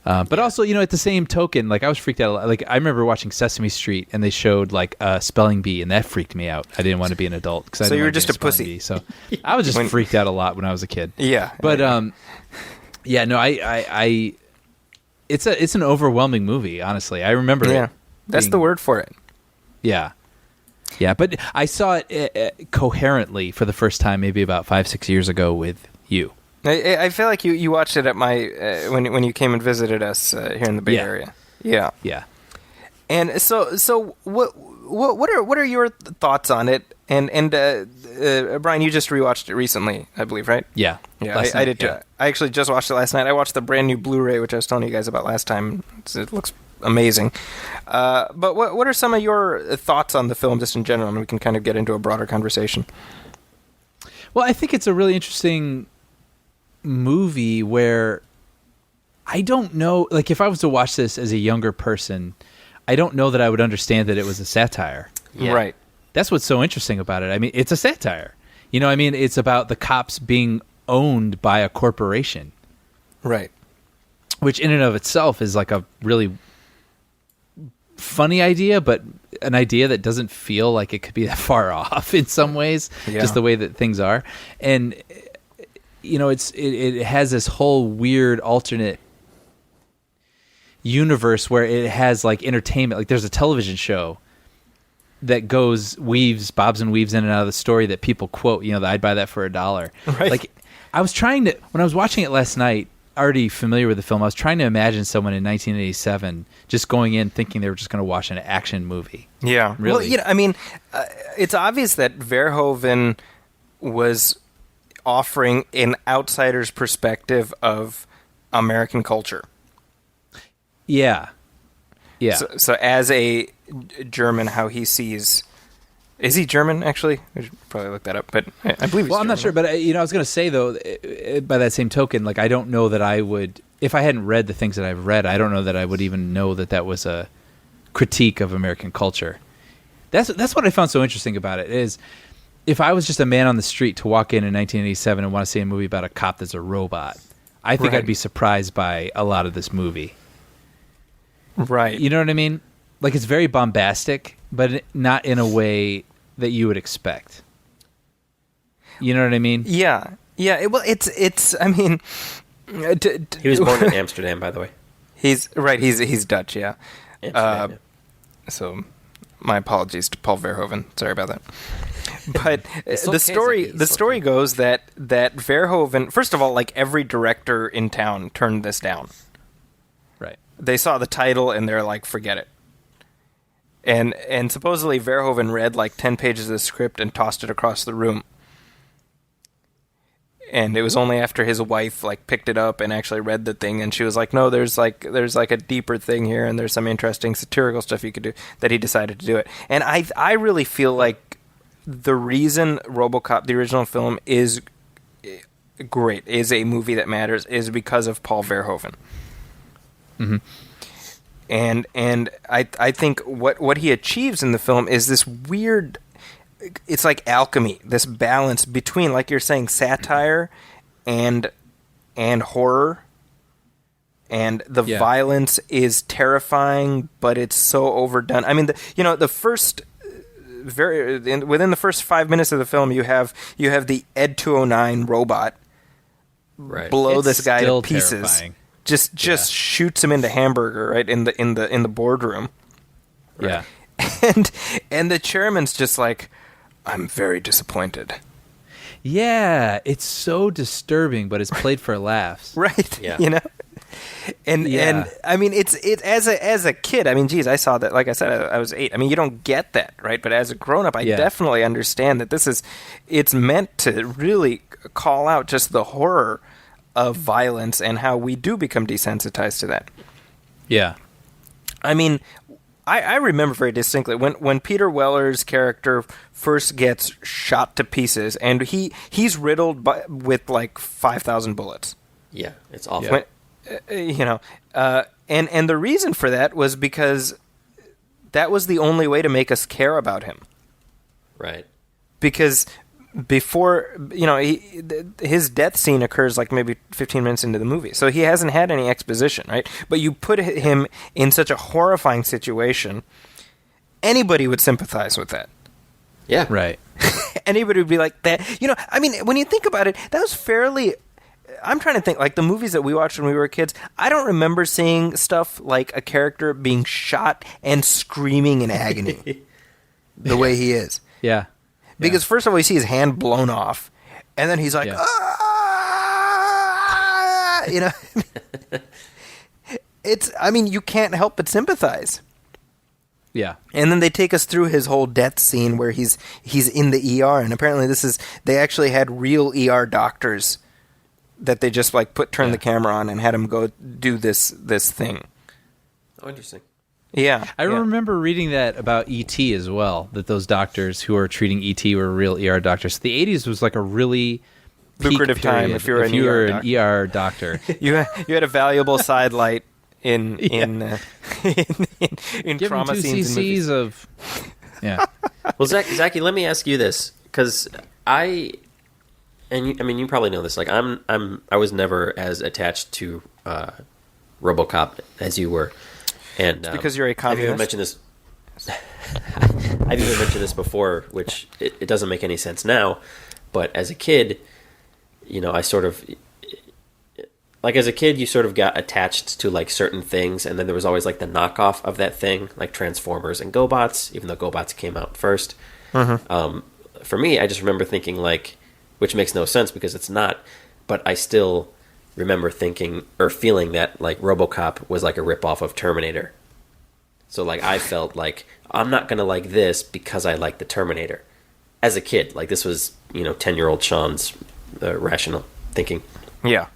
But also, at the same token, like I was freaked out a lot. Like I remember watching Sesame Street and they showed like a spelling bee, and that freaked me out. I didn't want to be an adult because So you were just a pussy. Bee, so I was just freaked out a lot when I was a kid. Yeah, but I it's an overwhelming movie. Honestly, I remember. Yeah, that's the word for it. Yeah. Yeah, but I saw it coherently for the first time maybe about 5-6 years ago with you. I feel like you watched it at my when you came and visited us here in the Bay Area. Yeah. Yeah. And so what are your thoughts on it? And Brian, you just rewatched it recently, I believe, right? Yeah. Yeah, I did too. Yeah. I actually just watched it last night. I watched the brand new Blu-ray, which I was telling you guys about last time. It looks amazing. But what are some of your thoughts on the film just in general? And we can kind of get into a broader conversation. Well, I think it's a really interesting movie where I don't know, like if I was to watch this as a younger person, I don't know that I would understand that it was a satire. Yeah. Right. That's what's so interesting about it. I mean, it's a satire. You know, I mean, it's about the cops being owned by a corporation, Right. which in and of itself is like a really funny idea, but an idea that doesn't feel like it could be that far off in some ways, Yeah. just the way that things are. And, you know, it has this whole weird alternate universe where it has like entertainment. Like there's a television show that bobs and weaves in and out of the story that people quote, you know, that I'd buy that for $1. Right. Like I was trying to, when I was watching it last night, already familiar with the film, I was trying to imagine someone in 1987 just going in thinking they were just going to watch an action movie. Yeah. Really? Well, you know, I mean, it's obvious that Verhoeven was offering an outsider's perspective of American culture. Yeah. Yeah. So as a German, how he sees... Is he German, actually? I should probably look that up, but I believe he's Well, I'm not German. sure, but you know, I was going to say though, by that same token, like I don't know that I would, if I hadn't read the things that I've read, I don't know that I would even know that that was a critique of American culture. That's what I found so interesting about it is, if I was just a man on the street to walk in 1987 and want to see a movie about a cop that's a robot, I think Right. I'd be surprised by a lot of this movie. Right. You know what I mean? Like it's very bombastic, but not in a way that you would expect. You know what I mean? Yeah. Yeah. Well, it's. I mean, He was born in Amsterdam, by the way. He's right. He's Dutch. Yeah. Amsterdam, So, my apologies to Paul Verhoeven. Sorry about that. But It's the okay, story Ziggy, the it's story okay. goes that Verhoeven, first of all, like every director in town turned this down. Right. They saw the title and they're like, forget it. And supposedly Verhoeven read like 10 pages of the script and tossed it across the room. And it was only after his wife like picked it up and actually read the thing, and she was like, "No, there's like a deeper thing here, and there's some interesting satirical stuff you could do." That he decided to do it. And I really feel like the reason RoboCop, the original film, is great, is a movie that matters, is because of Paul Verhoeven. Mm-hmm. And I think what he achieves in the film is this weird, it's like alchemy, this balance between, like you're saying, satire and horror, and the violence is terrifying, but it's so overdone. I mean, the first within the first 5 minutes of the film, you have the Ed 209 robot Right. blow It's this guy still to pieces. terrifying. Just shoots him into hamburger right in the boardroom. Yeah. And the chairman's just like, I'm very disappointed. Yeah, it's so disturbing, but it's played for laughs. Right. Yeah. You know? And Yeah. and I mean it's as a kid, I mean, geez, I saw that, like I said, I was 8. I mean, you don't get that, right? But as a grown up, I Yeah. definitely understand that it's meant to really call out just the horror of violence and how we do become desensitized to that. Yeah. I mean, I remember very distinctly when Peter Weller's character first gets shot to pieces, and he's riddled with like 5,000 bullets. Yeah, it's awful. Yeah. When, and the reason for that was because that was the only way to make us care about him. Right. Because before, his death scene occurs like maybe 15 minutes into the movie. So he hasn't had any exposition, right? But you put him in such a horrifying situation, anybody would sympathize with that. Yeah. Right. Anybody would be like that. I mean, when you think about it, that was fairly... I'm trying to think, like the movies that we watched when we were kids, I don't remember seeing stuff like a character being shot and screaming in agony the way he is. Yeah. Because first of all, you see his hand blown off, and then he's like, Yeah. "Ah!" I mean, you can't help but sympathize. Yeah. And then they take us through his whole death scene where he's in the ER, and apparently they actually had real ER doctors that they just like turn the camera on and had him go do this thing. Oh, interesting. Yeah. I remember reading that about E.T. as well, that those doctors who were treating E.T. were real ER doctors. The 80s was like a really peak lucrative time period if you were an ER ER doctor. You had a valuable sidelight in Give him trauma 2 scenes in movies. cc's of yeah. Well, Zachy, let me ask you this, because I mean, you probably know this. Like, I was never as attached to RoboCop as you were, and because you're a communist. I've even mentioned this. I've even mentioned this before, which it doesn't make any sense now. But as a kid, you know, I sort of like as a kid, you sort of got attached to like certain things, and then there was always like the knockoff of that thing, like Transformers and GoBots, even though GoBots came out first. For me, I just remember thinking like, which makes no sense because it's not, but I still remember thinking or feeling that like RoboCop was like a ripoff of Terminator. So like I felt like I'm not gonna like this because I like the Terminator. As a kid, like this was, you know, 10-year-old Sean's rational thinking. Yeah.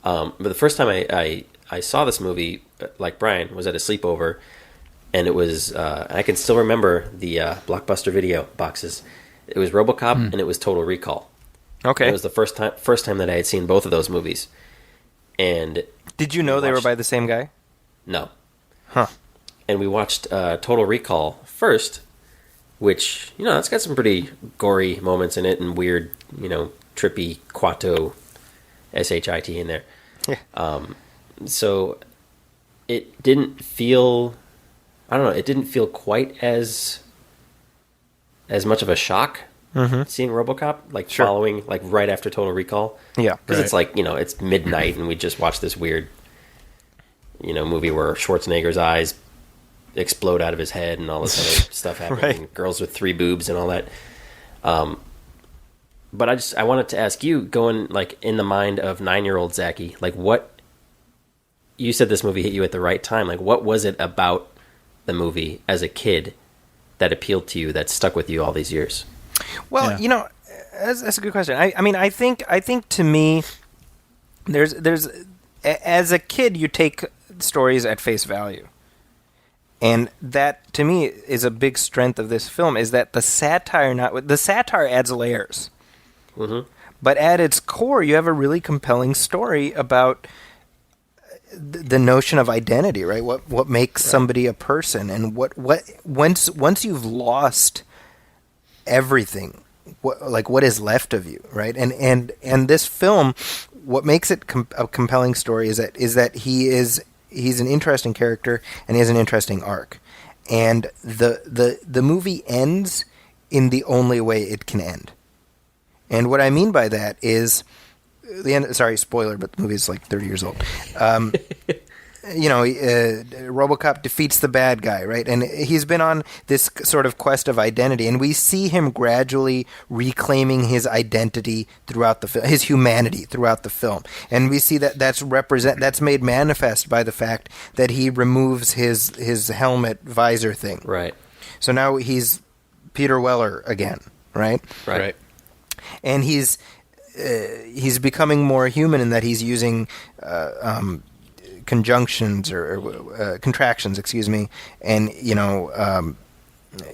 But the first time I saw this movie, like Brian, was at a sleepover, and it was I can still remember the Blockbuster video boxes. It was RoboCop and it was Total Recall. Okay. And it was the first time that I had seen both of those movies. And did you know they were by the same guy? No. Huh. And we watched Total Recall first, which, you know, it's got some pretty gory moments in it and weird, you know, trippy Quato SHIT in there. Yeah. So it didn't feel, I don't know, it didn't feel quite as much of a shock seeing RoboCop, like following, like right after Total Recall. Yeah. Because it's like, you know, it's midnight and we just watched this weird, you know, movie where Schwarzenegger's eyes explode out of his head and all this other stuff happening. Right. Girls with 3 boobs and all that. But I wanted to ask you, going like in the mind of 9-year-old Zachy, like what, you said this movie hit you at the right time. Like what was it about the movie as a kid that appealed to you, that stuck with you all these years? Well, Yeah. you know, that's a good question. I mean, I think to me, there's as a kid, you take stories at face value. And that, to me, is a big strength of this film, is that the satire adds layers. Mm-hmm. But at its core, you have a really compelling story about the notion of identity, right? What makes somebody a person, and what once you've lost everything, what is left of you, right? And this film, what makes it a compelling story is that he's an interesting character and he has an interesting arc, and the movie ends in the only way it can end. And what I mean by that is the end. Sorry, spoiler, but the movie is like 30 years old. RoboCop defeats the bad guy, right? And he's been on this sort of quest of identity, and we see him gradually reclaiming his identity throughout the film, his humanity throughout the film. And we see that's made manifest by the fact that he removes his helmet visor thing. Right. So now he's Peter Weller again, right? Right. And he's becoming more human in that he's using conjunctions or contractions, and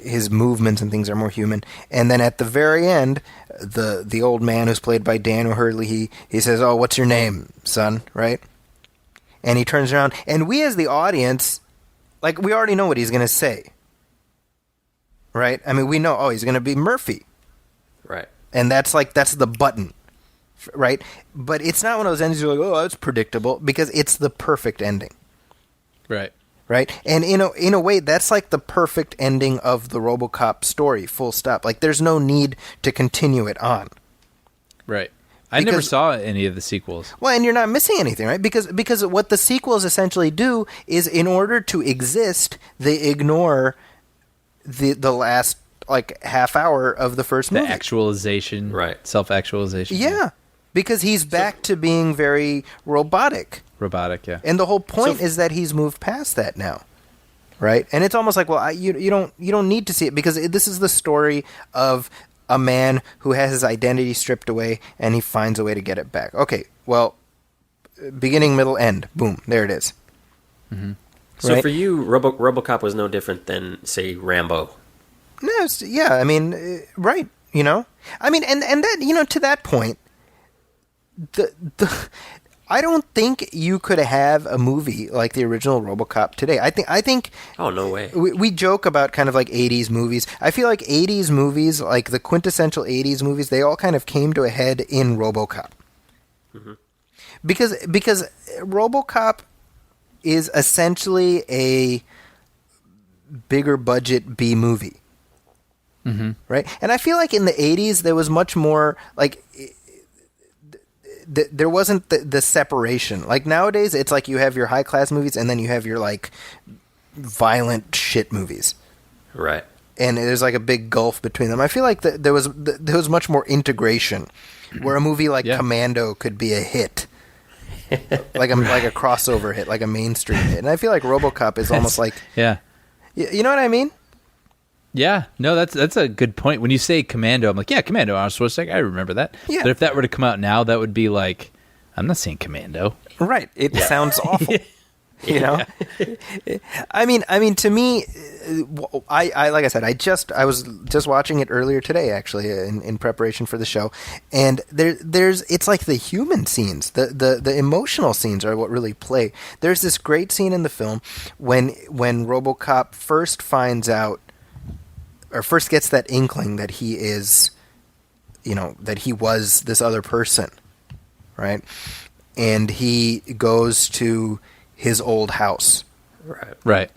his movements and things are more human. And then at the very end, the old man who's played by Dan O'Hurley, he says, "Oh, what's your name, son?" Right? And he turns around, and we as the audience, like, we already know what he's going to say, right? I mean, we know, oh, he's going to be Murphy. Right. And that's the button, right? But it's not one of those endings you're like, oh, that's predictable, because it's the perfect ending. Right. Right? And in a way, that's like the perfect ending of the RoboCop story, full stop. Like, there's no need to continue it on. Right. I never saw any of the sequels. Well, and you're not missing anything, right? Because what the sequels essentially do is, in order to exist, they ignore the last like half hour of the first movie. The actualization, right? Self-actualization. Yeah, because he's back to being very robotic. Robotic, yeah. And the whole point is that he's moved past that now, right? And it's almost like, well, you don't need to see it, because this is the story of a man who has his identity stripped away and he finds a way to get it back. Okay, well, beginning, middle, end, boom, there it is. Mm-hmm. So right? for you, RoboCop was no different than, say, Rambo. No, yeah, I mean, right, I mean, and that, to that point, I don't think you could have a movie like the original RoboCop today. I think. Oh, no way. We joke about kind of like 80s movies. I feel like 80s movies, like the quintessential 80s movies, they all kind of came to a head in RoboCop. Mm-hmm. Because RoboCop is essentially a bigger budget B movie. Mm-hmm. Right? And I feel like in the 80s there was much more like there wasn't the separation. Like nowadays it's like you have your high class movies and then you have your like violent shit movies. Right. And there's like a big gulf between them. I feel like there was much more integration where a movie like Commando could be a hit. like a crossover hit, like a mainstream hit. And I feel like RoboCop is almost like Yeah. You know what I mean? Yeah, no, that's a good point. When you say Commando, I'm like, yeah, Commando, Arnold Schwarzenegger, I remember that. Yeah. But if that were to come out now, that would be like, I'm not saying Commando. Right. It sounds awful. You know? I mean, to me, I like I said, I was just watching it earlier today, actually, in preparation for the show, and it's like the human scenes, the emotional scenes are what really play. There's this great scene in the film when RoboCop first finds out, or first gets that inkling that he is, that he was this other person, right? And he goes to his old house. Right.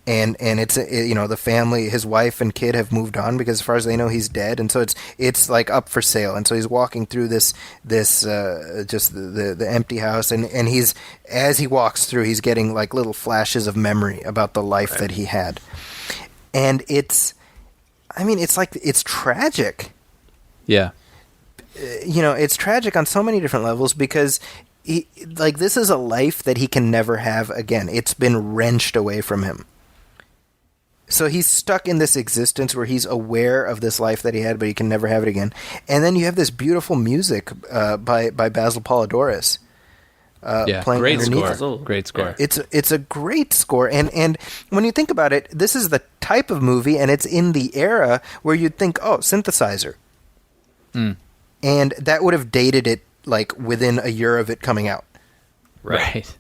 And it's the family, his wife and kid have moved on because as far as they know he's dead, and so it's like up for sale. And so he's walking through this just the empty house, and he's, as he walks through, he's getting like little flashes of memory about the life that he had. And it's like it's tragic. Yeah. It's tragic on so many different levels because this is a life that he can never have again. It's been wrenched away from him. So he's stuck in this existence where he's aware of this life that he had, but he can never have it again. And then you have this beautiful music by Basil Polidoris. Playing great underneath. score. Great score. It's a great score, and when you think about it, this is the type of movie, and it's in the era where you'd think, oh, synthesizer, and that would have dated it like within a year of it coming out. Right.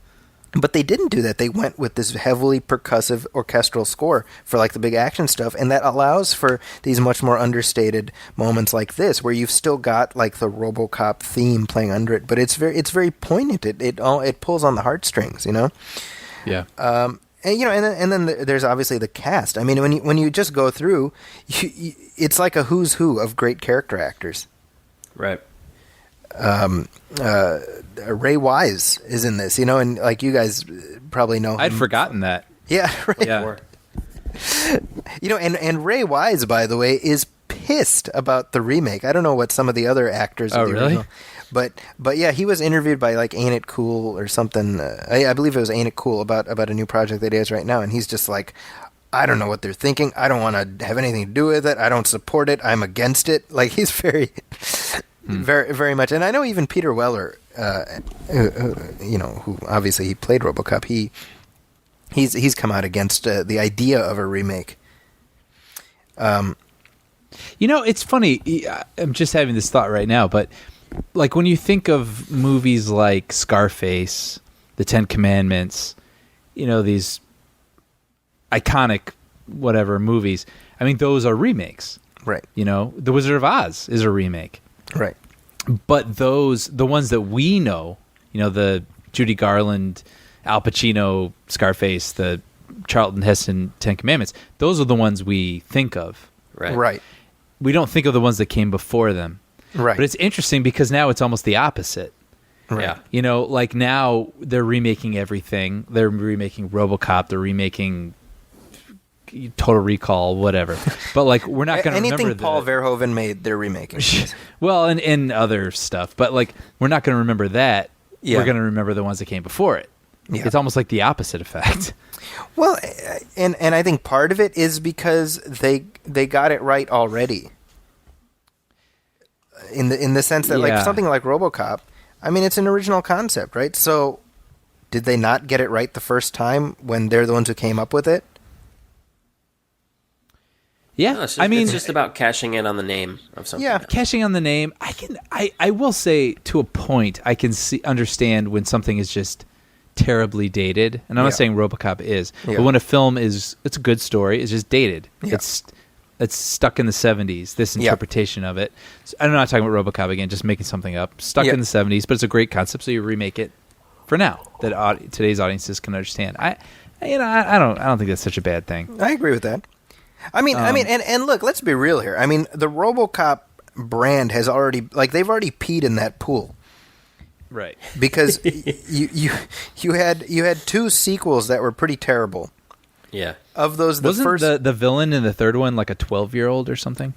But they didn't do that. They went with this heavily percussive orchestral score for like the big action stuff, and that allows for these much more understated moments like this, where you've still got like the RoboCop theme playing under it, but it's very poignant. It pulls on the heartstrings, Yeah. And then there's obviously the cast. I mean, when you just go through, it's like a who's who of great character actors. Right. Ray Wise is in this, and like you guys probably know him. I'd forgotten that. Yeah, right. Yeah. And Ray Wise, by the way, is pissed about the remake. I don't know what some of the other actors of the original, but yeah, he was interviewed by like Ain't It Cool or something. I believe it was Ain't It Cool about a new project that he has right now, and he's just like, I don't know what they're thinking. I don't want to have anything to do with it. I don't support it. I'm against it. Like he's very. Very, very much, and I know even Peter Weller, who obviously he played RoboCop. He's come out against the idea of a remake. It's funny. I'm just having this thought right now, but like when you think of movies like Scarface, The Ten Commandments, these iconic whatever movies. I mean, those are remakes, right? The Wizard of Oz is a remake. Right. But the ones that we know, the Judy Garland, Al Pacino, Scarface, the Charlton Heston Ten Commandments, those are the ones we think of. Right. We don't think of the ones that came before them. Right. But it's interesting because now it's almost the opposite. Right. Yeah. Like now they're remaking everything. They're remaking RoboCop. They're remaking Total Recall, whatever. But like we're not going to remember anything Paul Verhoeven made. They're remaking. Well, and other stuff, but like we're not going to remember that. Yeah. We're going to remember the ones that came before it. Yeah. It's almost like the opposite effect. Well, and I think part of it is because they got it right already. In the sense that like something like RoboCop, I mean, it's an original concept, right? So did they not get it right the first time when they're the ones who came up with it? Yeah, No, it's just, I mean, it's just about cashing in on the name of something. Yeah. cashing on the name. I will say to a point, I can understand when something is just terribly dated, and I'm Yeah. not saying RoboCop is, Yeah. but when a film it's a good story, it's just dated. Yeah. It's stuck in the 70s. This Yeah. interpretation of it. So, I'm not talking about RoboCop again, just making something up. Stuck Yeah. in the 70s, but it's a great concept, so you remake it for now that today's audiences can understand. I don't think that's such a bad thing. I agree with that. I mean, and look, let's be real here. I mean, the RoboCop brand has already, they've already peed in that pool Right. because you had two sequels that were pretty terrible. Yeah. Of those, Wasn't first the villain in the third one like a 12-year-old or something?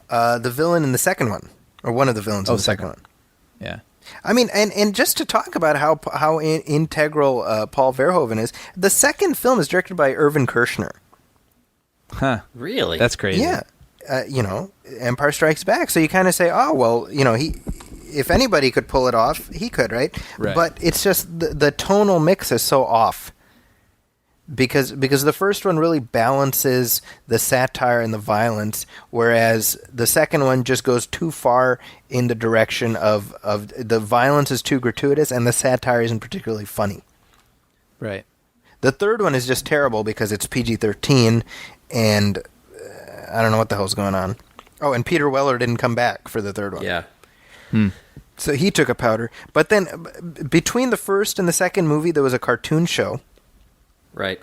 the villain in the second one, or one of the villains in the second one. Yeah. I mean, and just to talk about how integral Paul Verhoeven is, the second film is directed by Irvin Kershner. Huh. Really? That's crazy. Yeah, Empire Strikes Back. So you kind of say, oh well, if anybody could pull it off, he could, right? Right. But it's just the tonal mix is so off because the first one really balances the satire and the violence, whereas the second one just goes too far in the direction of the violence is too gratuitous and the satire isn't particularly funny. Right. The third one is just terrible because it's PG-13, and I don't know what the hell's going on. Oh, and Peter Weller didn't come back for the third one. Yeah. So he took a powder. But then between the first and the second movie, there was a cartoon show. Right.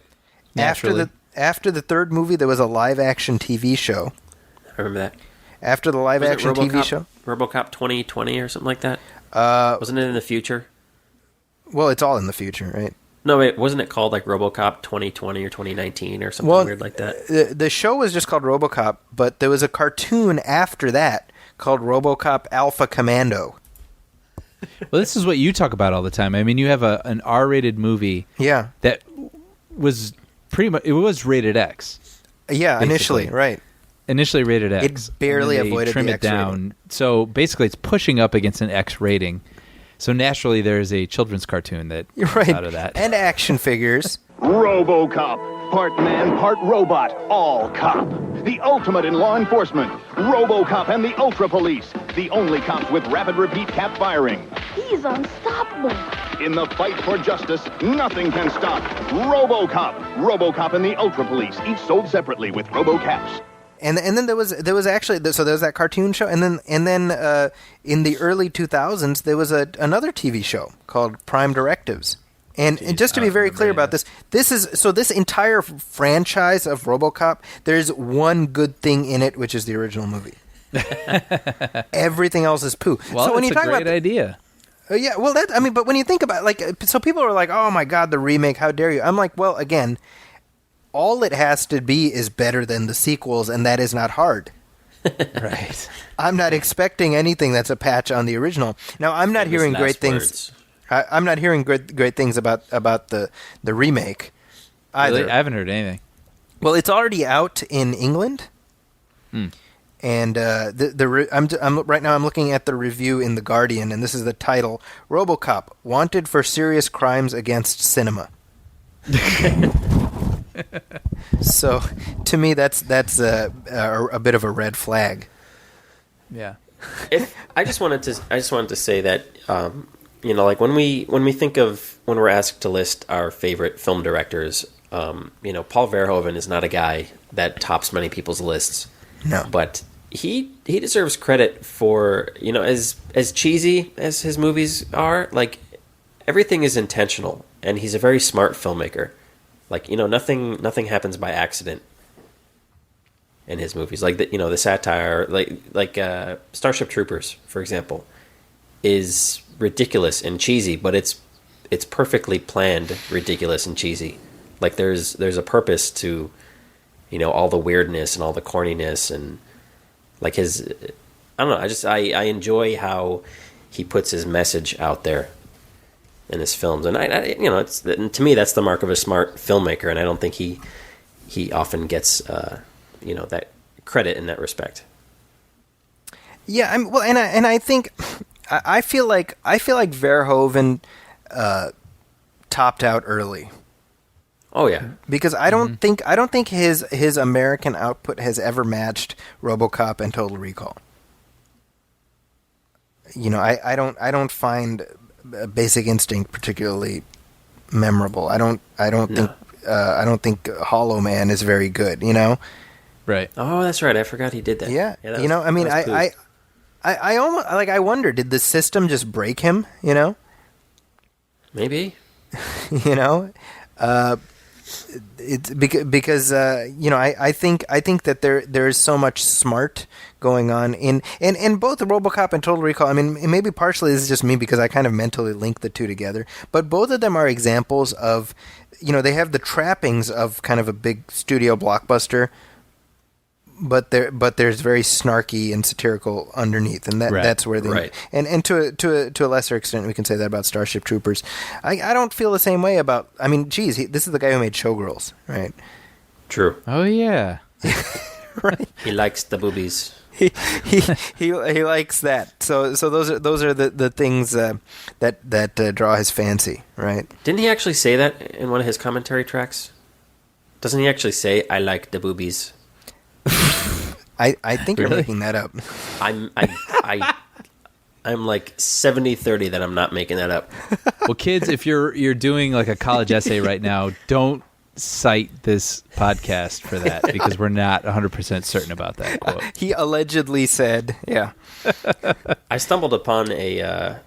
Naturally. After the third movie, there was a live-action TV show. I remember that. After the Was it live-action TV show? RoboCop 2020 or something like that? Wasn't it in the future? Well, it's all in the future, right? No, wait, wasn't it called like RoboCop 2020 or 2019 or something weird like that? The show was just called RoboCop, but there was a cartoon after that called RoboCop Alpha Commando. Well, this is what you talk about all the time. I mean, you have an R-rated movie Yeah. that was pretty much, it was rated X. Yeah, initially, Basically. right. Initially rated X. It barely and then they avoided trim the it X rating. down. So basically, it's pushing up against an X rating. So naturally, there's a children's cartoon that You're comes right. out of that. And action figures. RoboCop. Part man, part robot, all cop. The ultimate in law enforcement. RoboCop and the Ultra Police. The only cops with rapid repeat cap firing. He's unstoppable. In the fight for justice, nothing can stop. RoboCop. RoboCop and the Ultra Police, each sold separately with RoboCaps. And then there was actually so there was that cartoon show, and then in the early 2000s there was another TV show called Prime Directives. And just to be very clear about this entire franchise of RoboCop, there's one good thing in it, which is the original movie. Everything else is poo. Well, so when it's you talk a great about idea. yeah, well but when you think about so people are like, oh my god, the remake, how dare you? I'm like, well, again, all it has to be is better than the sequels, and that is not hard. Right. I'm not expecting anything that's a patch on the original. Now, I'm not hearing great things. I'm not hearing great things about the remake either. Really? I haven't heard anything. Well, it's already out in England, and I'm right now. I'm looking at the review in The Guardian, and this is the title: RoboCop wanted for serious crimes against cinema. So, to me, that's a bit of a red flag. Yeah. I just wanted to say that like when we think of when we're asked to list our favorite film directors, Paul Verhoeven is not a guy that tops many people's lists. No, but he deserves credit for as cheesy as his movies are, like everything is intentional, and he's a very smart filmmaker. Like nothing happens by accident in his movies. Like the satire, like Starship Troopers, for example, is ridiculous and cheesy, but it's perfectly planned, ridiculous and cheesy. Like there's a purpose to all the weirdness and all the corniness, and like his I don't know. I enjoy how he puts his message out there in his films, and to me that's the mark of a smart filmmaker, and I don't think he often gets that credit in that respect. Yeah, and I think I feel like Verhoeven topped out early Oh yeah. because I don't think his American output has ever matched RoboCop and Total Recall. You know, I don't find Basic Instinct particularly memorable. I don't think Hollow Man is very good. You know. Right. Oh, that's right. I forgot he did that. Yeah. that You know, was- I mean, that was cool. I almost like I wonder, did the system just break him? You know. Maybe. You know, it's because you know, I think that there is so much smart going on in both the RoboCop and Total Recall. I mean, maybe partially this is just me because I kind of mentally link the two together, but both of them are examples of, you know, they have the trappings of kind of a big studio blockbuster, but there's very snarky and satirical underneath, and that's where they Right. and to a lesser extent we can say that about Starship Troopers. I don't feel the same way about. I mean, geez, this is the guy who made Showgirls, right? True. Oh yeah. Right. He likes the boobies. He likes that. So those are the things that draw his fancy, right? Didn't he actually say that in one of his commentary tracks? Doesn't he actually say, "I like the boobies"? I think you're Really? making that up. I'm like 70-30 that I'm not making that up. Well, kids, if you're doing like a college essay right now, don't cite this podcast for that because we're not 100% certain about that quote. He allegedly said, yeah. I stumbled upon a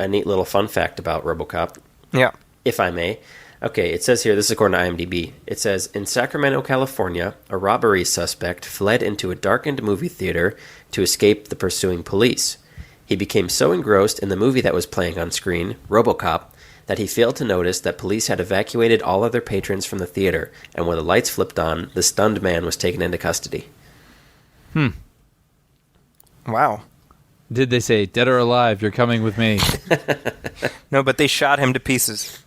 neat little fun fact about RoboCop, Yeah. if I may. Okay, it says here, this is according to IMDb, it says, in Sacramento, California, a robbery suspect fled into a darkened movie theater to escape the pursuing police. He became so engrossed in the movie that was playing on screen, RoboCop, that he failed to notice that police had evacuated all other patrons from the theater, and when the lights flipped on, the stunned man was taken into custody. Wow. Did they say, dead or alive, you're coming with me? No, but they shot him to pieces.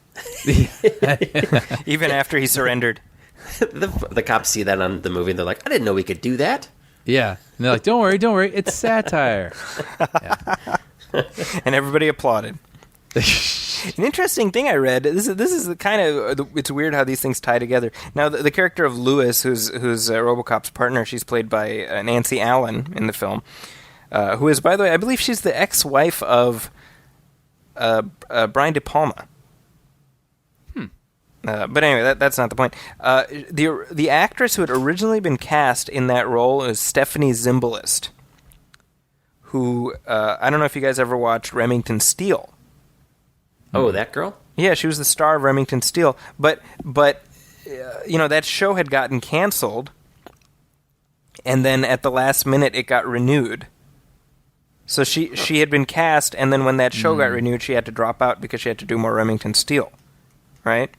Even after he surrendered. The cops see that on the movie, and they're like, I didn't know we could do that. Yeah. And they're like, don't worry, it's satire. And everybody applauded. An interesting thing I read. This is the kind of it's weird how these things tie together. Now the character of Lewis, who's RoboCop's partner, she's played by Nancy Allen in the film, who is, by the way, I believe she's the ex-wife of Brian De Palma. But anyway, that's not the point. The actress who had originally been cast in that role is Stephanie Zimbalist, who I don't know if you guys ever watched Remington Steele. Oh, that girl? Yeah, she was the star of Remington Steele. But you know, that show had gotten canceled, and then at the last minute it got renewed. So she had been cast, and then when that show got renewed, she had to drop out because she had to do more Remington Steele, right?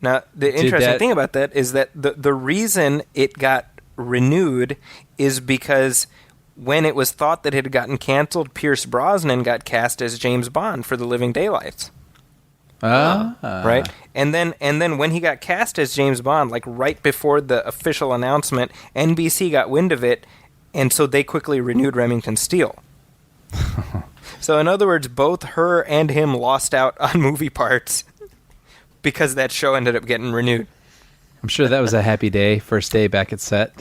Now, the interesting thing about that is that the reason it got renewed is because when it was thought that it had gotten canceled, Pierce Brosnan got cast as James Bond for The Living Daylights. Right? And then when he got cast as James Bond, like right before the official announcement, NBC got wind of it, and so they quickly renewed Remington Steele. So in other words, both her and him lost out on movie parts because that show ended up getting renewed. I'm sure that was a happy day, first day back at set.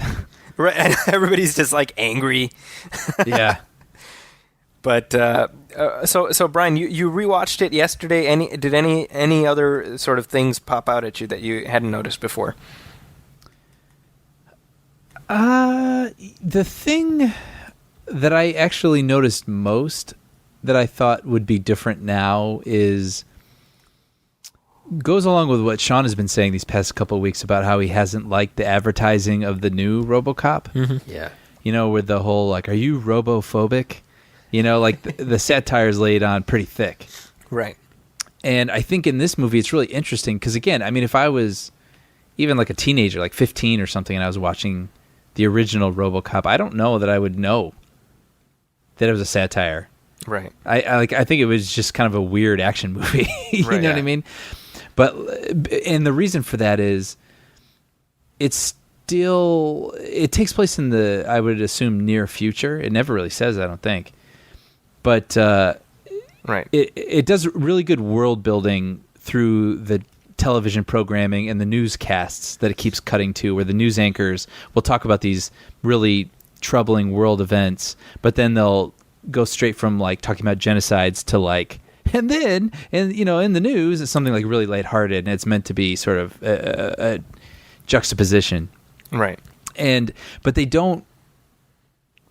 Right, and everybody's just like angry. Yeah. But so Brian, you rewatched it yesterday. Did any other sort of things pop out at you that you hadn't noticed before? The thing that I actually noticed most that I thought would be different now goes along with what Sean has been saying these past couple of weeks about how he hasn't liked the advertising of the new RoboCop. Mm-hmm. Yeah. You know, with the whole, like, are you robophobic? You know, like, the satire's laid on pretty thick. Right. And I think in this movie it's really interesting because, again, I mean, if I was even like a teenager, like 15 or something, and I was watching the original RoboCop, I don't know that I would know that it was a satire. Right. I think it was just kind of a weird action movie. You Right, know what I mean? But and the reason for that is it takes place in the, I would assume, near future. It never really says, I don't think. But right. it does really good world building through the television programming and the newscasts that it keeps cutting to, where the news anchors will talk about these really troubling world events, but then they'll go straight from like talking about genocides to like, and then, and you know, in the news, it's something like really lighthearted, and it's meant to be sort of a juxtaposition, Right. But they don't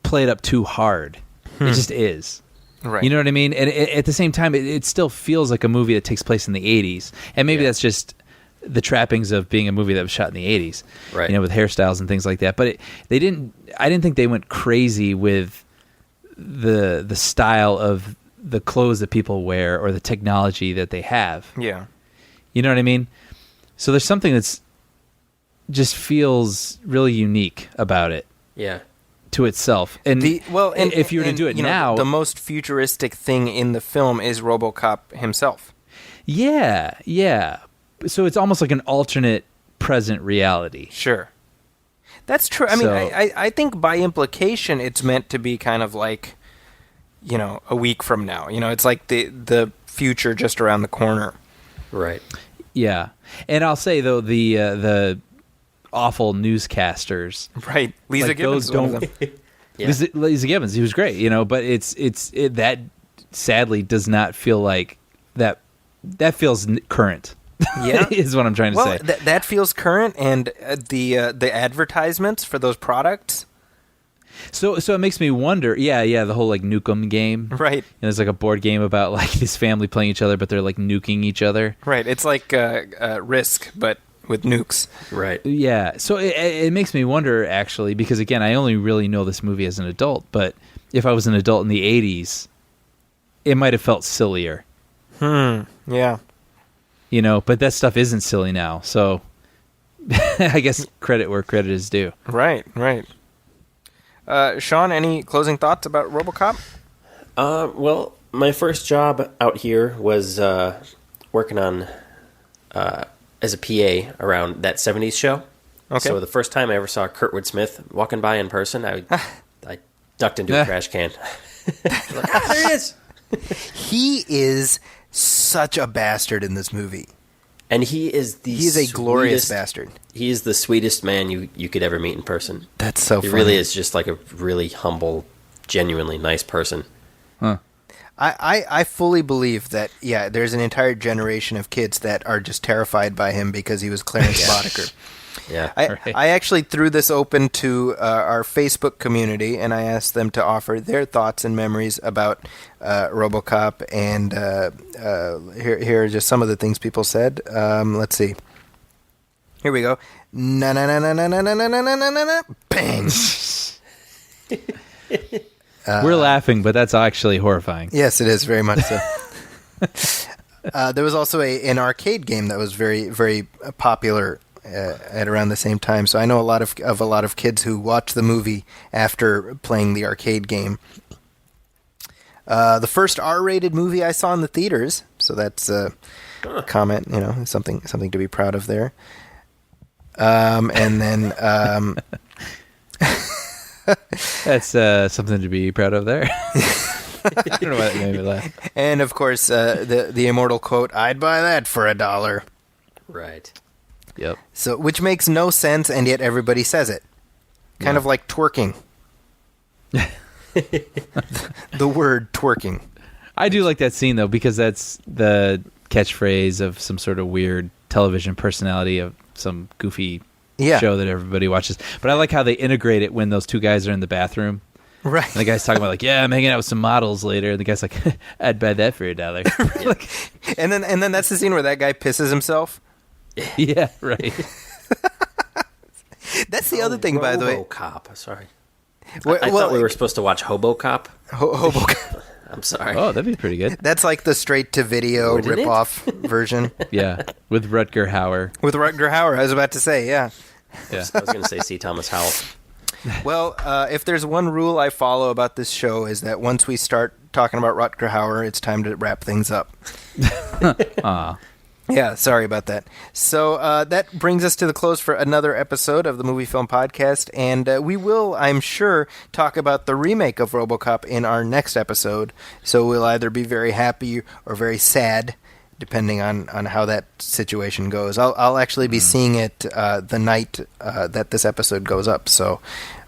play it up too hard. It just is. Right. You know what I mean? And at the same time, it still feels like a movie that takes place in the 80s. And maybe that's just the trappings of being a movie that was shot in the 80s. Right. You know, with hairstyles and things like that. But I didn't think they went crazy with the style of the clothes that people wear or the technology that they have. Yeah. You know what I mean? So there's something that's just feels really unique about it. Yeah. To itself, and if you were to do it now, the most futuristic thing in the film is RoboCop himself. Yeah. So it's almost like an alternate present reality. Sure, that's true. I mean, I think by implication, it's meant to be kind of like, you know, a week from now. You know, it's like the future just around the corner. Right. Yeah, and I'll say though the awful newscasters, right? Lisa like Gibbons, those don't. Yeah. Lisa Gibbons, he was great, you know, but it that sadly does not feel like that. That feels current. Yeah, is what I'm trying to say. That feels current, and the advertisements for those products. So it makes me wonder. Yeah, the whole like Nukem game, right? And there's like a board game about like this family playing each other, but they're like nuking each other. Right. It's like Risk, but with nukes. Right. Yeah. So it makes me wonder, actually, because again, I only really know this movie as an adult, but if I was an adult in the 80s, it might have felt sillier. Yeah. You know, but that stuff isn't silly now. So I guess credit where credit is due. Right. Sean, any closing thoughts about RoboCop? Well, my first job out here was working on as a PA around that 70s show. Okay. So the first time I ever saw Kurtwood Smith walking by in person, I ducked into a trash can. Like, there he is! He is such a bastard in this movie. And he is a glorious bastard. He is the sweetest man you could ever meet in person. That's so He funny. really is just like a really humble, genuinely nice person. Huh. I fully believe that, yeah, there's an entire generation of kids that are just terrified by him because he was Clarence Boddicker. Yeah. I actually threw this open to our Facebook community, and I asked them to offer their thoughts and memories about RoboCop, and here are just some of the things people said. Let's see. Here we go. Na na na na na na na na na na na na. Bang. We're laughing, but that's actually horrifying. Yes, it is very much so. There was also an arcade game that was very, very popular at around the same time. So I know a lot of kids who watch the movie after playing the arcade game. The first R-rated movie I saw in the theaters, so that's a comment. You know, something to be proud of there. And then. That's something to be proud of there. I don't know why that made me laugh. And of course, the immortal quote, "I'd buy that for $1." Right. Yep. So, which makes no sense, and yet everybody says it. Kind of like twerking. The word twerking. I do like that scene though, because that's the catchphrase of some sort of weird television personality of some goofy show that everybody watches. But I like how they integrate it when those two guys are in the bathroom. Right. And the guy's talking about like, yeah, I'm hanging out with some models later. And the guy's like, I'd buy that for $1. Like, and then that's the scene where that guy pisses himself. Yeah, right. That's the other thing, by the way. RoboCop. Sorry. I thought we were supposed to watch HoboCop. HoboCop. I'm sorry. Oh, that'd be pretty good. That's like the straight-to-video Wouldn't it? rip-off version. Yeah, with Rutger Hauer. With Rutger Hauer, I was about to say, yeah. Yeah. I was going to say C. Thomas Howell. Well, if there's one rule I follow about this show is that once we start talking about Rutger Hauer, it's time to wrap things up. Yeah, sorry about that. So that brings us to the close for another episode of the Movie Film Podcast, and we will, I'm sure, talk about the remake of RoboCop in our next episode. So we'll either be very happy or very sad depending on how that situation goes. I'll actually be seeing it the night that this episode goes up. So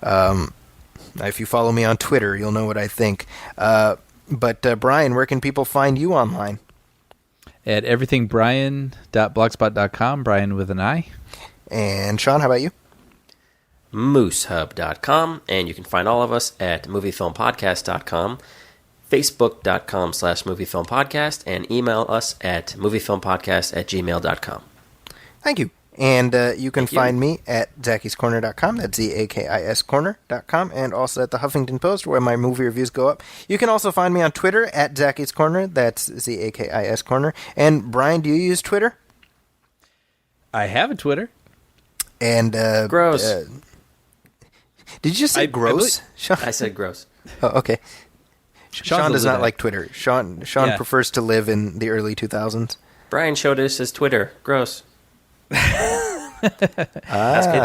if you follow me on Twitter, you'll know what I think. But Brian, where can people find you online? At everythingbrian.blogspot.com, Brian with an I. And Sean, how about you? moosehub.com, and you can find all of us at moviefilmpodcast.com, facebook.com/moviefilmpodcast, and email us at moviefilmpodcast@gmail.com. Thank you. And you can find me at Zackie'sCorner.com. That's ZAKIS Corner.com. And also at the Huffington Post, where my movie reviews go up. You can also find me on Twitter at Zackie's Corner. That's ZAKIS Corner. And Brian, do you use Twitter? I have a Twitter. And Gross. Did you just say gross? Sean? I said gross. Oh, okay. Sean does not Lunatic. like Twitter. Sean prefers to live in the early 2000s. Brian showed us his Twitter. Gross. It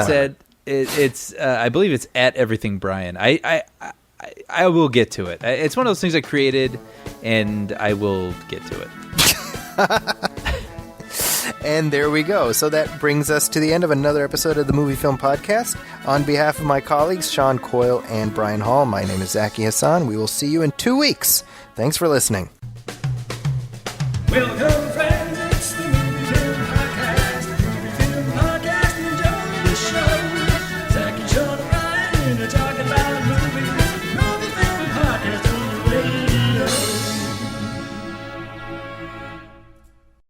said it's I believe it's at everything Brian. I will get to it. It's one of those things I created, and I will get to it. And there we go. So that brings us to the end of another episode of the Movie Film Podcast. On behalf of my colleagues, Sean Coyle and Brian Hall, my name is Zackie Hassan. We will see you in 2 weeks. Thanks for listening. Welcome